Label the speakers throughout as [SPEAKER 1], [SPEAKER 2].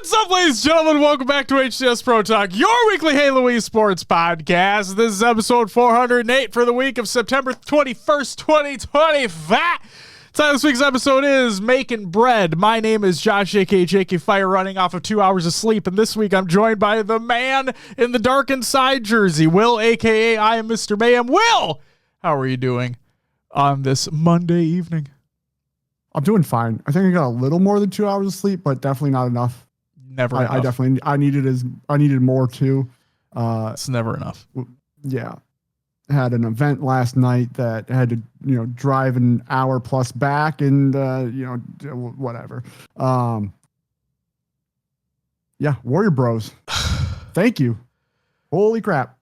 [SPEAKER 1] What's up, ladies and gentlemen? Welcome back to HCS Pro Talk, your weekly Halo esports podcast. This is episode 408 for the week of September 21st, 2025. So this week's episode is Making Bread. My name is Josh, aka JK Fire, running off of 2 hours of sleep, and this week I'm joined by the man in the dark inside jersey, Will, aka I am Mr. Mayhem. Will, how are you doing on this Monday evening?
[SPEAKER 2] I'm doing fine. I think I got a little more than 2 hours of sleep, but definitely not enough.
[SPEAKER 1] Never enough.
[SPEAKER 2] I needed more too.
[SPEAKER 1] It's never enough.
[SPEAKER 2] Yeah. I had an event last night that I had to, drive an hour plus back and, whatever. Yeah. Warrior Bros. Thank you. Holy crap.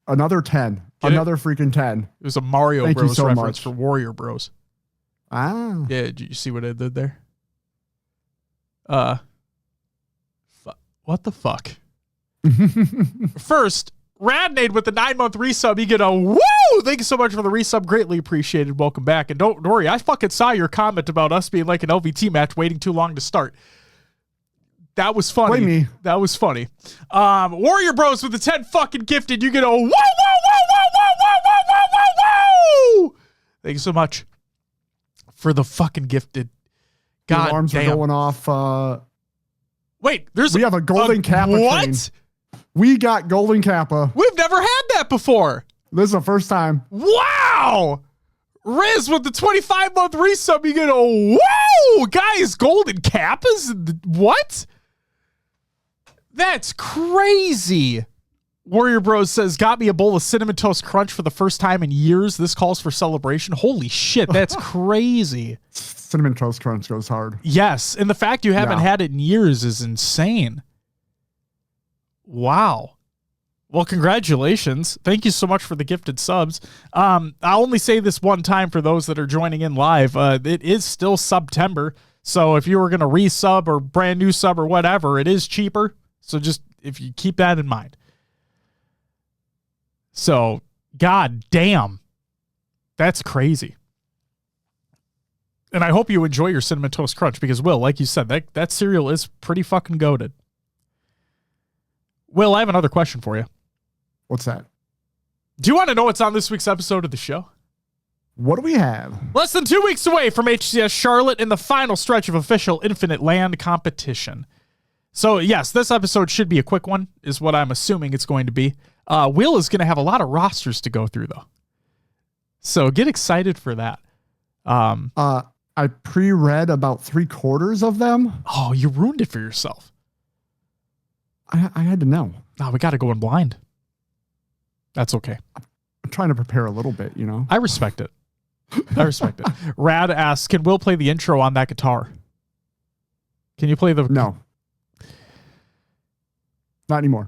[SPEAKER 2] Another 10. Another freaking 10.
[SPEAKER 1] It was a Mario
[SPEAKER 2] Thank
[SPEAKER 1] Bros
[SPEAKER 2] you so
[SPEAKER 1] reference
[SPEAKER 2] much.
[SPEAKER 1] for Warrior Bros.
[SPEAKER 2] Ah.
[SPEAKER 1] Yeah, did you see what I did there? What the fuck? First, Radnade with the 9-month resub. You get a woo! Thank you so much for the resub. Greatly appreciated. Welcome back. And don't worry, I fucking saw your comment about us being like an LVT match waiting too long to start. That was funny.
[SPEAKER 2] Blame me.
[SPEAKER 1] That was funny. Warrior Bros with the 10 fucking gifted. You get a woo, woo, woo, woo, woo, woo, woo, woo, woo. Thank you so much for the fucking gifted. God
[SPEAKER 2] the alarms
[SPEAKER 1] damn.
[SPEAKER 2] are going off.
[SPEAKER 1] Wait,
[SPEAKER 2] we have a golden Kappa
[SPEAKER 1] what?
[SPEAKER 2] train. We got golden Kappa.
[SPEAKER 1] We've never had that before.
[SPEAKER 2] This is the first time.
[SPEAKER 1] Wow. Riz with the 25-month resub. You get a whoa, guys, golden Kappas. What? That's crazy. Warrior Bros says, got me a bowl of Cinnamon Toast Crunch for the first time in years. This calls for celebration. Holy shit, that's crazy.
[SPEAKER 2] Cinnamon Toast Crunch goes hard.
[SPEAKER 1] Yes, and the fact you haven't had it in years is insane. Wow. Well, congratulations. Thank you so much for the gifted subs. I'll only say this one time for those that are joining in live. It is still September, so if you were going to resub or brand new sub or whatever, it is cheaper. So just if you keep that in mind. So, god damn. That's crazy. And I hope you enjoy your Cinnamon Toast Crunch because, Will, like you said, that cereal is pretty fucking goated. Will, I have another question for you.
[SPEAKER 2] What's that?
[SPEAKER 1] Do you want to know what's on this week's episode of the show?
[SPEAKER 2] What do we have?
[SPEAKER 1] Less than 2 weeks away from HCS Charlotte in the final stretch of official Infinite LAN competition. So, yes, this episode should be a quick one, is what I'm assuming it's going to be. Will is going to have a lot of rosters to go through, though. So get excited for that.
[SPEAKER 2] I pre-read about 3/4 of them.
[SPEAKER 1] Oh, you ruined it for yourself.
[SPEAKER 2] I had to know.
[SPEAKER 1] No, we got to go in blind. That's okay.
[SPEAKER 2] I'm trying to prepare a little bit,
[SPEAKER 1] I respect it. Rad asks, can Will play the intro on that guitar? Can you play the...
[SPEAKER 2] No. Not anymore.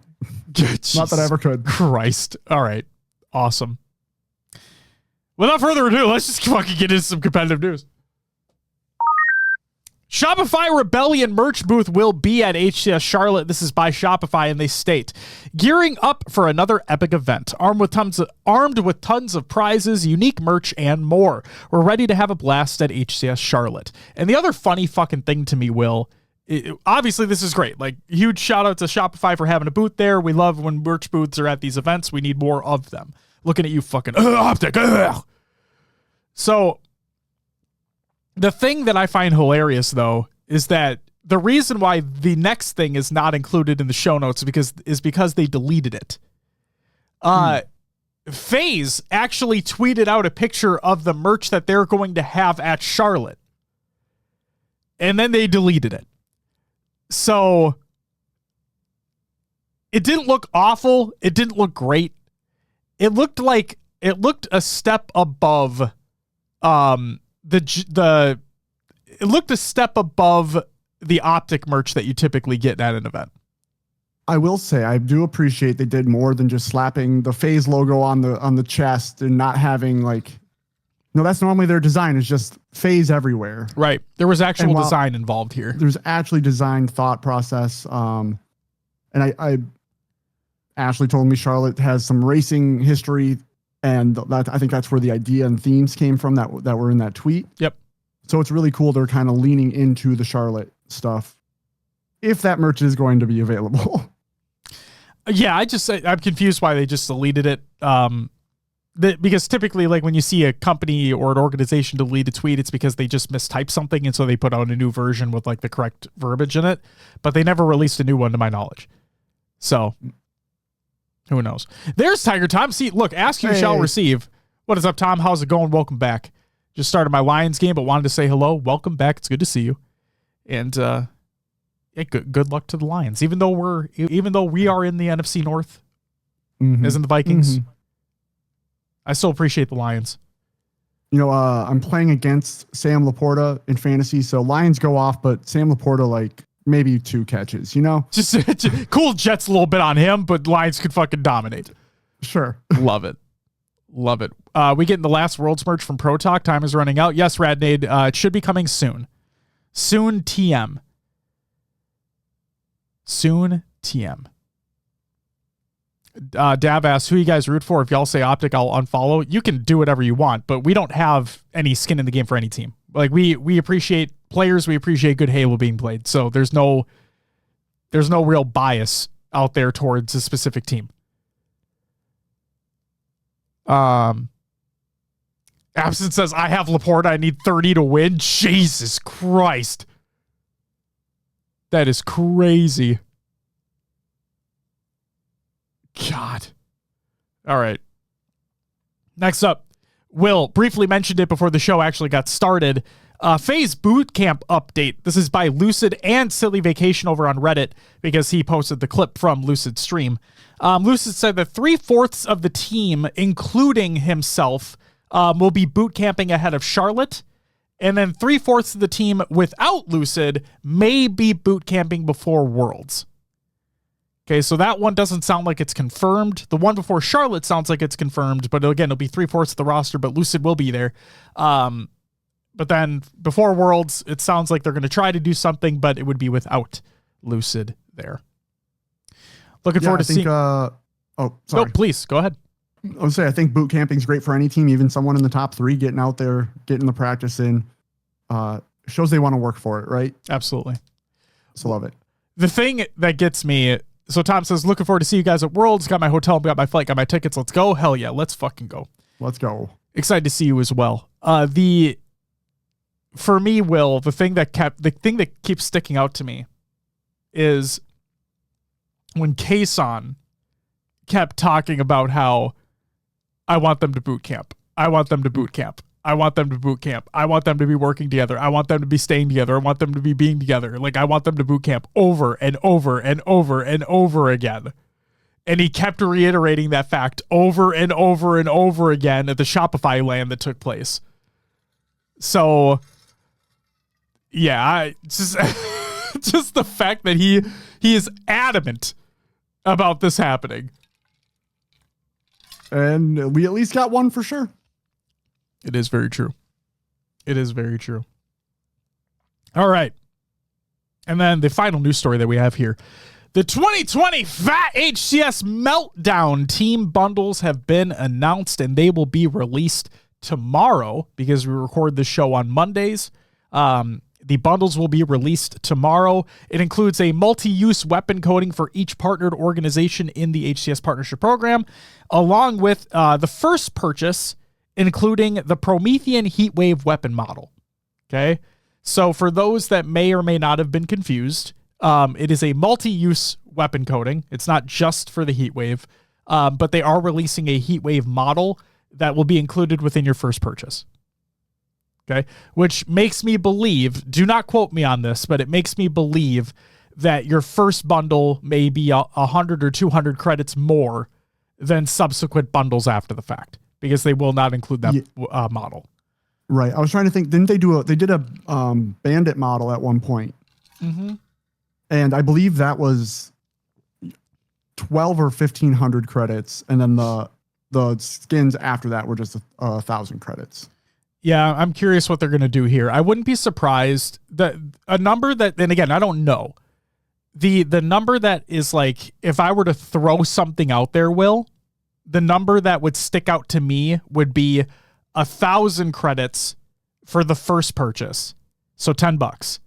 [SPEAKER 2] Not that I ever could.
[SPEAKER 1] Christ. All right. Awesome. Without further ado, let's just fucking get into some competitive news. Shopify Rebellion merch booth will be at HCS Charlotte. This is by Shopify, and they state, gearing up for another epic event, armed with tons of prizes, unique merch, and more. We're ready to have a blast at HCS Charlotte. And the other funny fucking thing to me, Will, obviously this is great. Like, huge shout out to Shopify for having a booth there. We love when merch booths are at these events. We need more of them. Looking at you fucking optic. So the thing that I find hilarious, though, is that the reason why the next thing is not included in the show notes is because they deleted it. FaZe actually tweeted out a picture of the merch that they're going to have at Charlotte, and then they deleted it. So it didn't look awful. It didn't look great. It looked a step above it looked a step above the optic merch that you typically get at an event.
[SPEAKER 2] I will say I do appreciate they did more than just slapping the FaZe logo on the chest and not having that's normally their design, is just FaZe everywhere.
[SPEAKER 1] Right. There was actual design involved here.
[SPEAKER 2] There's actually design thought process. And Ashley told me Charlotte has some racing history, and I think that's where the idea and themes came from that were in that tweet.
[SPEAKER 1] Yep.
[SPEAKER 2] So it's really cool they're kind of leaning into the Charlotte stuff, if that merch is going to be available.
[SPEAKER 1] Yeah, I'm confused why they just deleted it. Because typically, like when you see a company or an organization delete a tweet, it's because they just mistyped something, and so they put out a new version with like the correct verbiage in it. But they never released a new one, to my knowledge. So who knows? There's Tiger Tom. See, look, ask you shall receive. What is up, Tom? How's it going? Welcome back. Just started my Lions game, but wanted to say hello. Welcome back. It's good to see you. And yeah, good luck to the Lions. Even though we are in the NFC North, as in the Vikings. I still appreciate the Lions.
[SPEAKER 2] You know, I'm playing against Sam Laporta in fantasy, so Lions go off, but Sam Laporta, like, maybe 2 catches, you know?
[SPEAKER 1] Just cool Jets a little bit on him, but Lions could fucking dominate.
[SPEAKER 2] Sure.
[SPEAKER 1] Love it. Love it. We getting the last Worlds merch from Pro Talk. Time is running out. Yes, Radnade. It should be coming soon. Soon TM. Soon TM. Dav asks, who you guys root for? If y'all say Optic, I'll unfollow. You can do whatever you want, but we don't have any skin in the game for any team. Like we appreciate players, we appreciate good Halo being played. So there's no real bias out there towards a specific team. Absent says, I have Laporta, I need 30 to win. Jesus Christ. That is crazy. God. All right. Next up, Will briefly mentioned it before the show actually got started. FaZe Bootcamp update. This is by Lucid and Silly Vacation over on Reddit because he posted the clip from Lucid's stream. Lucid said that 3/4 of the team, including himself, will be bootcamping ahead of Charlotte. And then 3/4 of the team without Lucid may be bootcamping before Worlds. Okay, so that one doesn't sound like it's confirmed. The one before Charlotte sounds like it's confirmed, but again, it'll be 3/4 of the roster, but Lucid will be there. But then before Worlds, it sounds like they're going to try to do something, but it would be without Lucid there. Looking forward to seeing...
[SPEAKER 2] sorry.
[SPEAKER 1] No, please, go ahead.
[SPEAKER 2] I would say I think boot camping is great for any team, even someone in the top 3 getting out there, getting the practice in. Shows they want to work for it, right?
[SPEAKER 1] Absolutely.
[SPEAKER 2] So love it.
[SPEAKER 1] The thing that gets me... So Tom says, looking forward to see you guys at Worlds. Got my hotel, got my flight, got my tickets. Let's go. Hell yeah, let's fucking go.
[SPEAKER 2] Let's go.
[SPEAKER 1] Excited to see you as well. For me, Will, the thing that keeps sticking out to me is when Kason kept talking about how I want them to boot camp. I want them to boot camp. I want them to boot camp. I want them to be working together. I want them to be staying together. I want them to be being together. Like, I want them to boot camp over and over and over and over again. And he kept reiterating that fact over and over and over again at the Shopify LAN that took place. So, yeah, just the fact that he is adamant about this happening.
[SPEAKER 2] And we at least got one for sure.
[SPEAKER 1] It is very true. It is very true. All right. And then the final news story that we have here. The 2020 Fat HCS Meltdown team bundles have been announced, and they will be released tomorrow because we record the show on Mondays. The bundles will be released tomorrow. It includes a multi-use weapon coding for each partnered organization in the HCS Partnership Program, along with the first purchase, including the Promethean Heatwave weapon model. Okay? So for those that may or may not have been confused, it is a multi-use weapon coding. It's not just for the Heatwave, but they are releasing a Heatwave model that will be included within your first purchase. Okay? Which makes me believe, do not quote me on this, but it makes me believe that your first bundle may be 100 or 200 credits more than subsequent bundles after the fact, because they will not include that model.
[SPEAKER 2] Right. I was trying to think, didn't they they did a bandit model at one point.
[SPEAKER 1] Mm-hmm.
[SPEAKER 2] And I believe that was 12 or 1,500 credits. And then the skins after that were just 1,000 credits.
[SPEAKER 1] Yeah, I'm curious what they're going to do here. I wouldn't be surprised that a number that, and again, I don't know. The number that is like, if I were to throw something out there, Will, the number that would stick out to me would be 1,000 credits for the first purchase. So $10.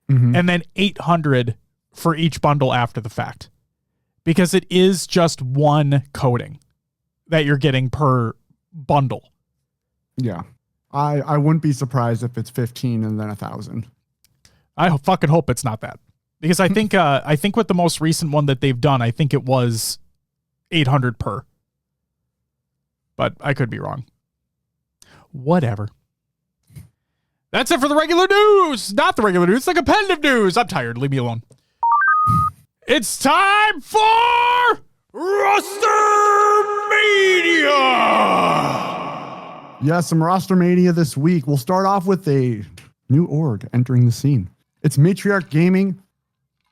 [SPEAKER 2] Mhm.
[SPEAKER 1] And then $800 for each bundle after the fact. Because it is just one coating that you're getting per bundle.
[SPEAKER 2] Yeah. I wouldn't be surprised if it's 15 and then 1,000.
[SPEAKER 1] I fucking hope it's not that. Because I think with the most recent one that they've done, I think it was 800 per. But I could be wrong. Whatever. That's it for the regular news. Not the regular news, the competitive news. I'm tired. Leave me alone. It's time for Rostermania.
[SPEAKER 2] Yeah, some Rostermania this week. We'll start off with a new org entering the scene. It's Matriarch Gaming,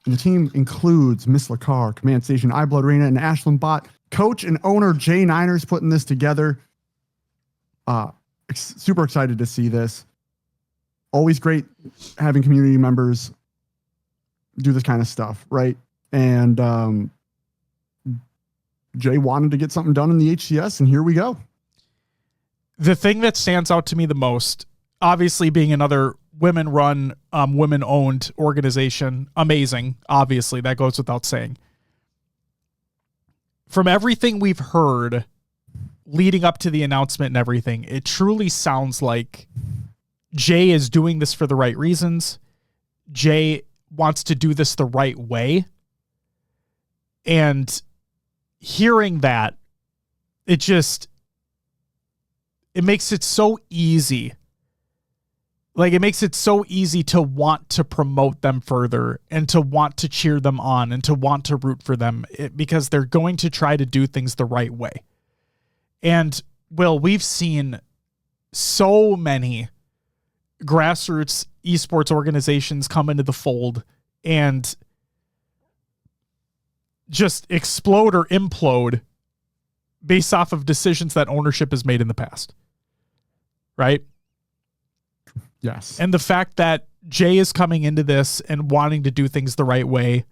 [SPEAKER 2] and the team includes Miss Lacar, Command Station, iBlood Reina, and Ashland Bot. Coach and owner Jay Niners putting this together. Super excited to see this. Always great having community members do this kind of stuff, right? And Jay wanted to get something done in the HCS, and here we go.
[SPEAKER 1] The thing that stands out to me the most, obviously being another women-run, women-owned organization, amazing. Obviously, that goes without saying. From everything we've heard leading up to the announcement and everything, it truly sounds like Jay is doing this for the right reasons. Jay wants to do this the right way. And hearing that, it makes it so easy. Like, it makes it so easy to want to promote them further and to want to cheer them on and to want to root for them because they're going to try to do things the right way. And, Will, we've seen so many grassroots esports organizations come into the fold and just explode or implode based off of decisions that ownership has made in the past. Right?
[SPEAKER 2] Yes.
[SPEAKER 1] And the fact that Jay is coming into this and wanting to do things the right way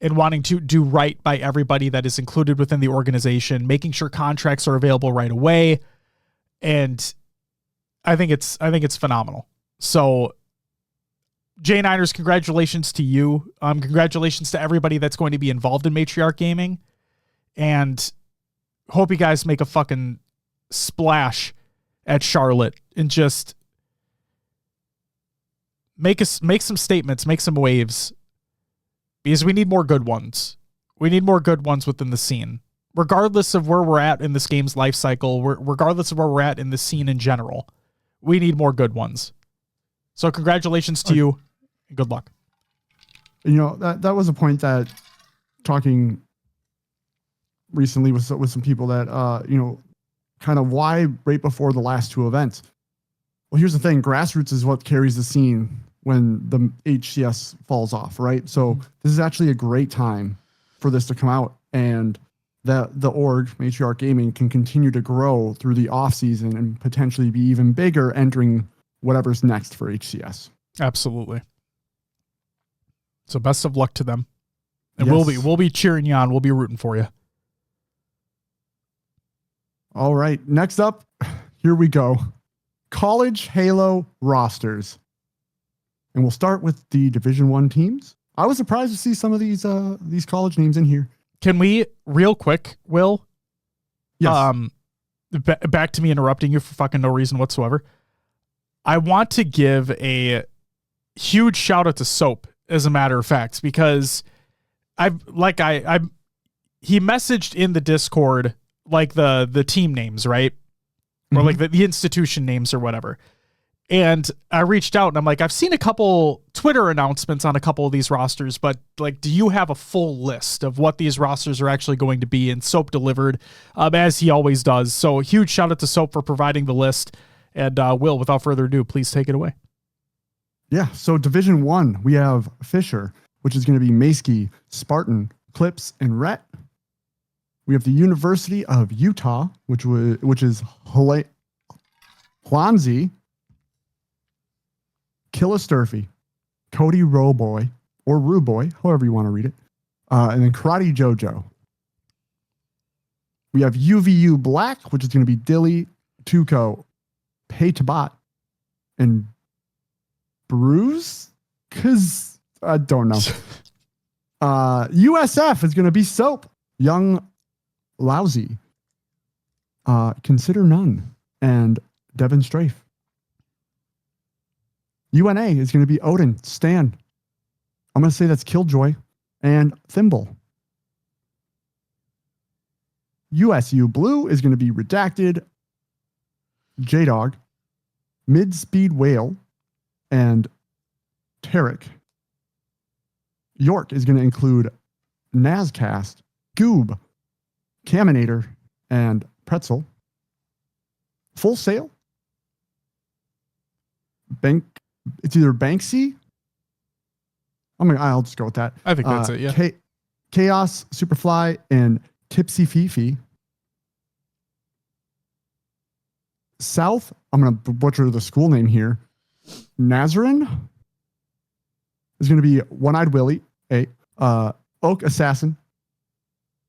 [SPEAKER 1] and wanting to do right by everybody that is included within the organization, making sure contracts are available right away. And I think it's phenomenal. So Jay Niners, congratulations to you. Congratulations to everybody that's going to be involved in Matriarch Gaming, and hope you guys make a fucking splash at Charlotte and just make some statements, make some waves, because we need more good ones. We need more good ones within the scene, regardless of where we're at in this game's life cycle, regardless of where we're at in the scene in general. We need more good ones. So congratulations to you, and good luck.
[SPEAKER 2] You know, that was a point that talking recently with some people that, kind of why right before the last two events. Well, here's the thing. Grassroots is what carries the scene when the HCS falls off, right? So this is actually a great time for this to come out, and that the org, Matriarch Gaming, can continue to grow through the off season and potentially be even bigger entering whatever's next for HCS.
[SPEAKER 1] Absolutely. So best of luck to them. And
[SPEAKER 2] Yes.
[SPEAKER 1] we'll be cheering you on. We'll be rooting for you.
[SPEAKER 2] All right. Next up, here we go. College Halo rosters. And we'll start with the Division I teams. I was surprised to see some of these college names in here.
[SPEAKER 1] Can we, real quick, Will?
[SPEAKER 2] Yes.
[SPEAKER 1] Back to me interrupting you for fucking no reason whatsoever. I want to give a huge shout out to Soap, as a matter of fact, because he messaged in the Discord like the team names, right? Or like the institution names or whatever. And I reached out and I'm like, I've seen a couple Twitter announcements on a couple of these rosters, but like, do you have a full list of what these rosters are actually going to be? And Soap delivered, as he always does. So huge shout out to Soap for providing the list. And Will, without further ado, please take it away.
[SPEAKER 2] Yeah. So Division I, we have Fisher, which is going to be Maskey, Spartan, Clips, and Rhett. We have the University of Utah, which is Hlanzi, Killa Sturfy, Cody Roboy, or Ruboy, however you want to read it, and then Karate Jojo. We have UVU Black, which is going to be Dilly, Tuco, Pay Tabat, and Bruce? Because I don't know. USF is going to be Soap. Young Lousy. Consider None. And Devin Strafe. UNA is going to be Odin, Stan. I'm going to say that's Killjoy and Thimble. USU Blue is going to be Redacted, J-Dog, Mid-Speed Whale, and Tarek. York is going to include Nazcast, Goob, Caminator, and Pretzel. Full Sail. It's either Banksy. I'll just go with that.
[SPEAKER 1] I think that's it. Yeah.
[SPEAKER 2] Chaos, Superfly, and Tipsy Fifi. South, I'm going to butcher the school name here. Nazarene is going to be One-Eyed Willie, Oak Assassin,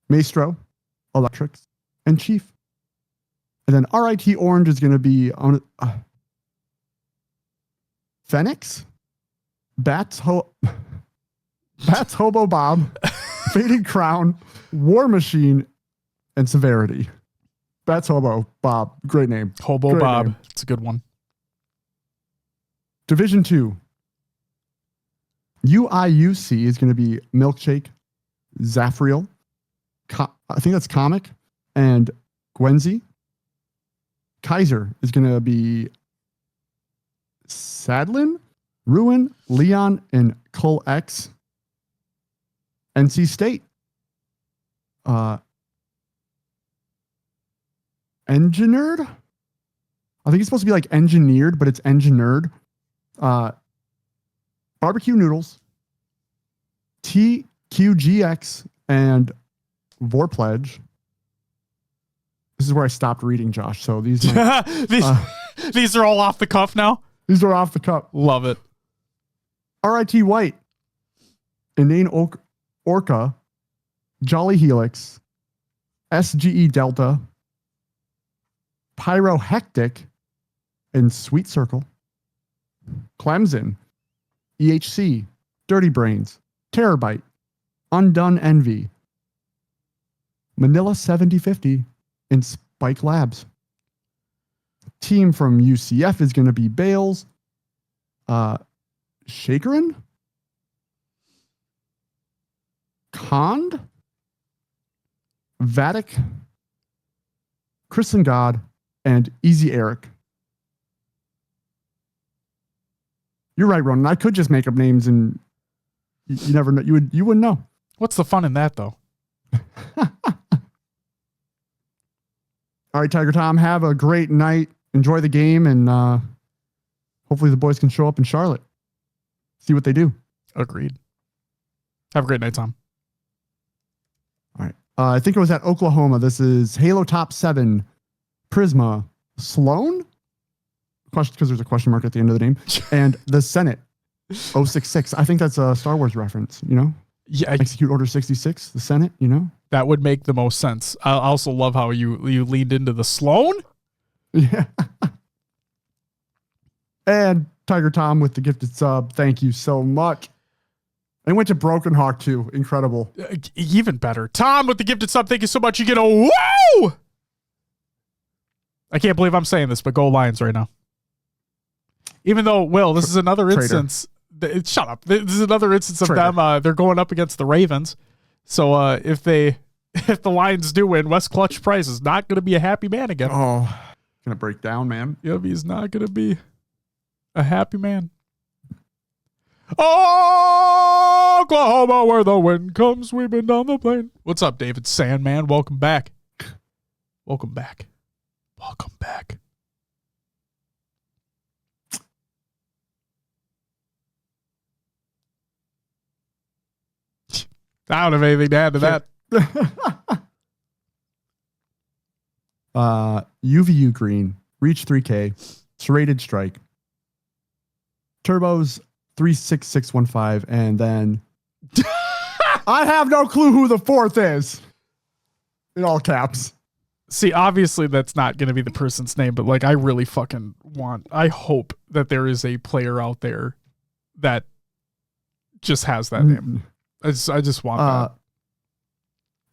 [SPEAKER 2] Maestro, Electrics, and Chief. And then RIT Orange is going to be Phoenix, Bats Hobo Bob, Faded Crown, War Machine, and Severity. Bats Hobo Bob, great name.
[SPEAKER 1] Hobo
[SPEAKER 2] great
[SPEAKER 1] Bob,
[SPEAKER 2] name.
[SPEAKER 1] it's a good one.
[SPEAKER 2] Division 2. UIUC is going to be Milkshake, Zafriel, I think that's Comic, and Gwenzy. Kaiser is going to be Sadlin, Ruin, Leon, and Cole X. NC State. Engineered? I think it's supposed to be like engineered, but it's engineered. Barbecue Noodles, TQGX, and Vorpledge. This is where I stopped reading, Josh. So these
[SPEAKER 1] these are all off the cuff now?
[SPEAKER 2] These are off the cuff.
[SPEAKER 1] Love it.
[SPEAKER 2] RIT White, Inane Orca, Jolly Helix, SGE Delta, Pyro Hectic, and Sweet Circle. Clemson, EHC, Dirty Brains, Terabyte, Undone Envy, Manila 7050, and Spike Labs. Team from UCF is going to be Bales, Shakerin, Cond, Vatic, Kristen God, and Easy Eric. You're right, Ronan. I could just make up names and you never know. You wouldn't know.
[SPEAKER 1] What's the fun in that, though?
[SPEAKER 2] All right, Tiger Tom, have a great night. Enjoy the game, and hopefully the boys can show up in Charlotte. See what they do.
[SPEAKER 1] Agreed. Have a great night, Tom.
[SPEAKER 2] All right. I think it was at Oklahoma. This is Halo Top 7, Prisma, Sloan? Question, because there's a question mark at the end of the name. And the Senate, 066. I think that's a Star Wars reference, you know?
[SPEAKER 1] Yeah.
[SPEAKER 2] Execute Order 66, the Senate, you know?
[SPEAKER 1] That would make the most sense. I also love how you leaned into the Sloan.
[SPEAKER 2] Yeah. And Tiger Tom with the gifted sub. Thank you so much. And went to Broken Hawk too. Incredible.
[SPEAKER 1] Even better. Tom with the gifted sub. Thank you so much. You get a woo! I can't believe I'm saying this, but go Lions right now. Even though, Will, this is another instance. Shut up. This is another instance of them. They're going up against the Ravens. So if the Lions do win, Wes Clutch Price is not going to be a happy man again.
[SPEAKER 2] Oh, going to break down, man.
[SPEAKER 1] Yep, he's not going to be a happy man. Oh, Oklahoma, where the wind comes sweeping down the plain. What's up, David Sandman? Welcome back. Welcome back. Welcome back. I don't have anything to add to that.
[SPEAKER 2] UVU Green, Reach 3K, Serrated Strike, Turbos 36615, and then I have no clue who the fourth is. In all caps.
[SPEAKER 1] See, obviously that's not going to be the person's name, but like I really fucking I hope that there is a player out there that just has that name. I just want that.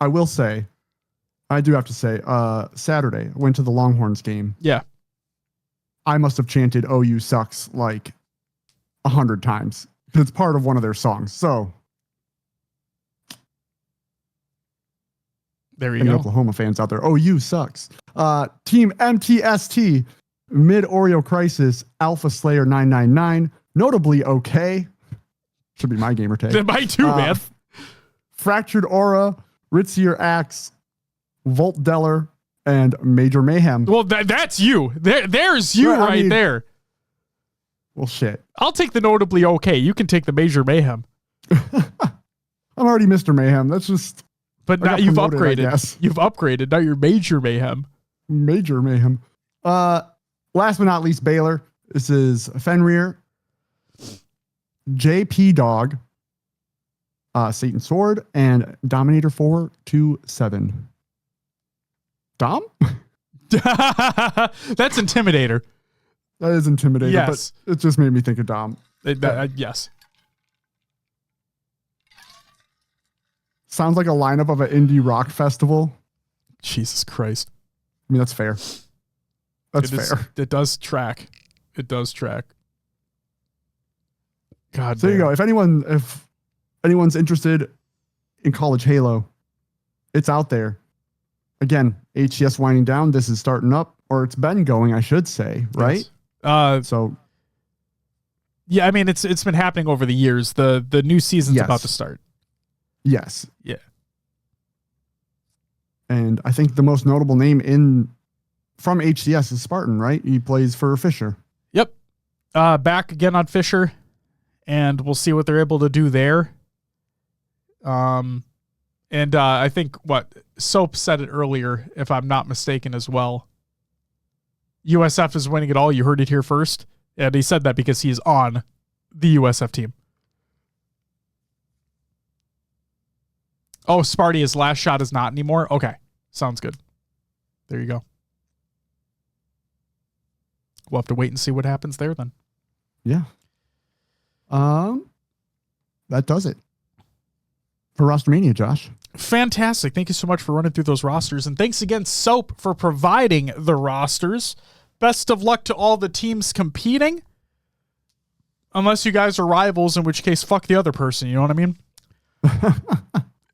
[SPEAKER 2] I will say, I do have to say, Saturday, I went to the Longhorns game.
[SPEAKER 1] Yeah.
[SPEAKER 2] I must have chanted OU sucks like 100 times. It's part of one of their songs. So
[SPEAKER 1] there you
[SPEAKER 2] any
[SPEAKER 1] go.
[SPEAKER 2] Oklahoma fans out there, OU sucks. Team MTST, Mid Oreo Crisis, Alpha Slayer 999, notably okay. Should be my gamer tag.
[SPEAKER 1] Mine too, man.
[SPEAKER 2] Fractured Aura, Ritzier Axe, Volt Deller, and Major Mayhem.
[SPEAKER 1] Well, that's you. There's you right there.
[SPEAKER 2] Well, shit.
[SPEAKER 1] I'll take the notably okay. You can take the Major Mayhem.
[SPEAKER 2] I'm already Mr. Mayhem. That's just.
[SPEAKER 1] But now you've upgraded. You've upgraded. Now you're Major Mayhem.
[SPEAKER 2] Major Mayhem. Last but not least, Baylor. This is Fenrir, JP Dog, Satan Sword, and Dominator 427. Dom?
[SPEAKER 1] That's Intimidator.
[SPEAKER 2] That is Intimidator,
[SPEAKER 1] yes.
[SPEAKER 2] But it just made me think of Dom.
[SPEAKER 1] Yes.
[SPEAKER 2] Sounds like a lineup of an indie rock festival.
[SPEAKER 1] Jesus Christ.
[SPEAKER 2] I mean, that's fair. That's fair.
[SPEAKER 1] It does track. It does track. God.
[SPEAKER 2] So there you go. If anyone's interested in college Halo, it's out there. Again, HCS winding down. This is starting up, or it's been going, I should say, right?
[SPEAKER 1] Yes.
[SPEAKER 2] So
[SPEAKER 1] yeah, I mean, it's been happening over the years. The new season's about to start.
[SPEAKER 2] Yes.
[SPEAKER 1] Yeah.
[SPEAKER 2] And I think the most notable name from HCS is Spartan, right? He plays for Fisher.
[SPEAKER 1] Yep. Back again on Fisher, and we'll see what they're able to do there. And I think Soap said it earlier, if I'm not mistaken as well. USF is winning it all. You heard it here first. And he said that because he's on the USF team. Oh, Sparty, his last shot is not anymore? Okay. Sounds good. There you go. We'll have to wait and see what happens there then.
[SPEAKER 2] Yeah. That does it for Rostermania, Josh.
[SPEAKER 1] Fantastic. Thank you so much for running through those rosters. And thanks again, Soap, for providing the rosters. Best of luck to all the teams competing. Unless you guys are rivals, in which case, fuck the other person. You know what I mean?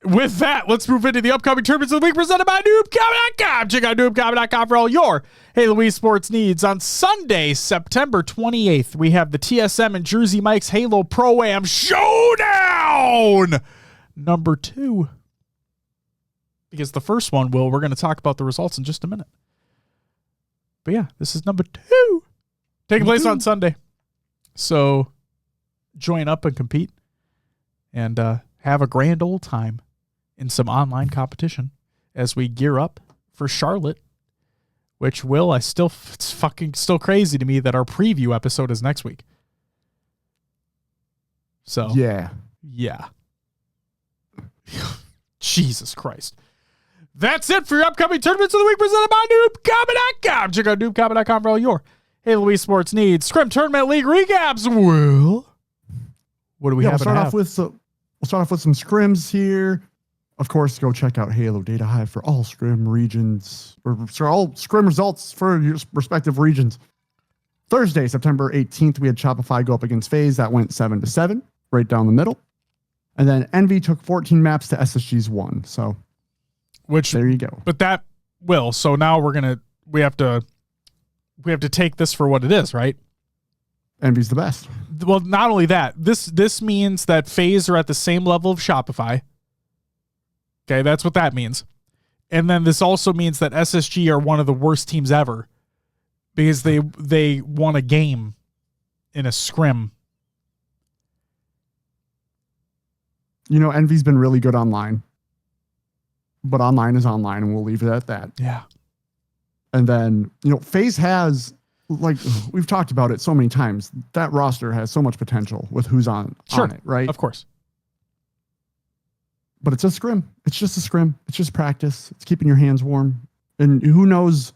[SPEAKER 1] With that, let's move into the upcoming tournaments of the week presented by NoobCombat.com. Check out NoobCombat.com for all your Halo esports needs. On Sunday, September 28th, we have the TSM and Jersey Mike's Halo Pro-Am Showdown number 2. Because the first one, we're going to talk about the results in just a minute. But yeah, this is number 2. Taking place on Sunday. So join up and compete and have a grand old time in some online competition as we gear up for Charlotte, which it's fucking still crazy to me that our preview episode is next week. So
[SPEAKER 2] yeah.
[SPEAKER 1] Jesus Christ. That's it for your upcoming tournaments of the week presented by NoobCombat.com. Check out NoobCombat.com for all your Halo esports needs. Scrim Tournament League recaps. Well, what do we have?
[SPEAKER 2] We'll start off with some scrims here. Of course, go check out Halo Data Hive for all scrim regions, or for all scrim results for your respective regions. Thursday, September 18th, we had Shopify go up against FaZe. That went 7-7, right down the middle. And then Envy took 14 maps to SSG's 1. So, there you go.
[SPEAKER 1] But that will. So now we have to take this for what it is, right?
[SPEAKER 2] Envy's the best.
[SPEAKER 1] Well, not only that, this means that FaZe are at the same level of Shopify. Okay, that's what that means. And then this also means that SSG are one of the worst teams ever because they won a game in a scrim.
[SPEAKER 2] You know, Envy's been really good online. But online is online, and we'll leave it at that.
[SPEAKER 1] Yeah.
[SPEAKER 2] And then, FaZe has, like, we've talked about it so many times. That roster has so much potential with who's on it, right?
[SPEAKER 1] Of course.
[SPEAKER 2] But it's a scrim. It's just a scrim. It's just practice. It's keeping your hands warm. And who knows,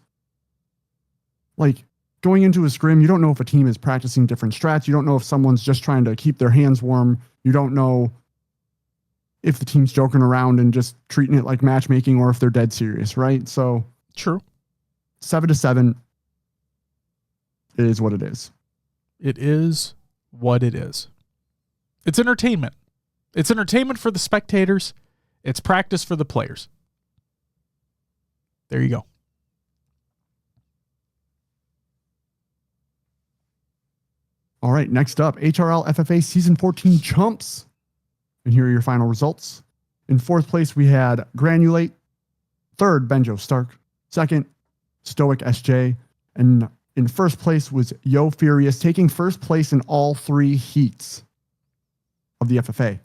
[SPEAKER 2] like going into a scrim, you don't know if a team is practicing different strats. You don't know if someone's just trying to keep their hands warm. You don't know if the team's joking around and just treating it like matchmaking or if they're dead serious, right? So
[SPEAKER 1] true.
[SPEAKER 2] 7-7. It is what it is.
[SPEAKER 1] It is what it is. It's entertainment. It's entertainment for the spectators. It's practice for the players. There you go.
[SPEAKER 2] All right, next up, HRL FFA Season 14 Chumps. And here are your final results. In fourth place, we had Granulate. Third, Benjo Stark. Second, Stoic SJ. And in first place was Yo Furious, taking first place in all 3 heats of the FFA.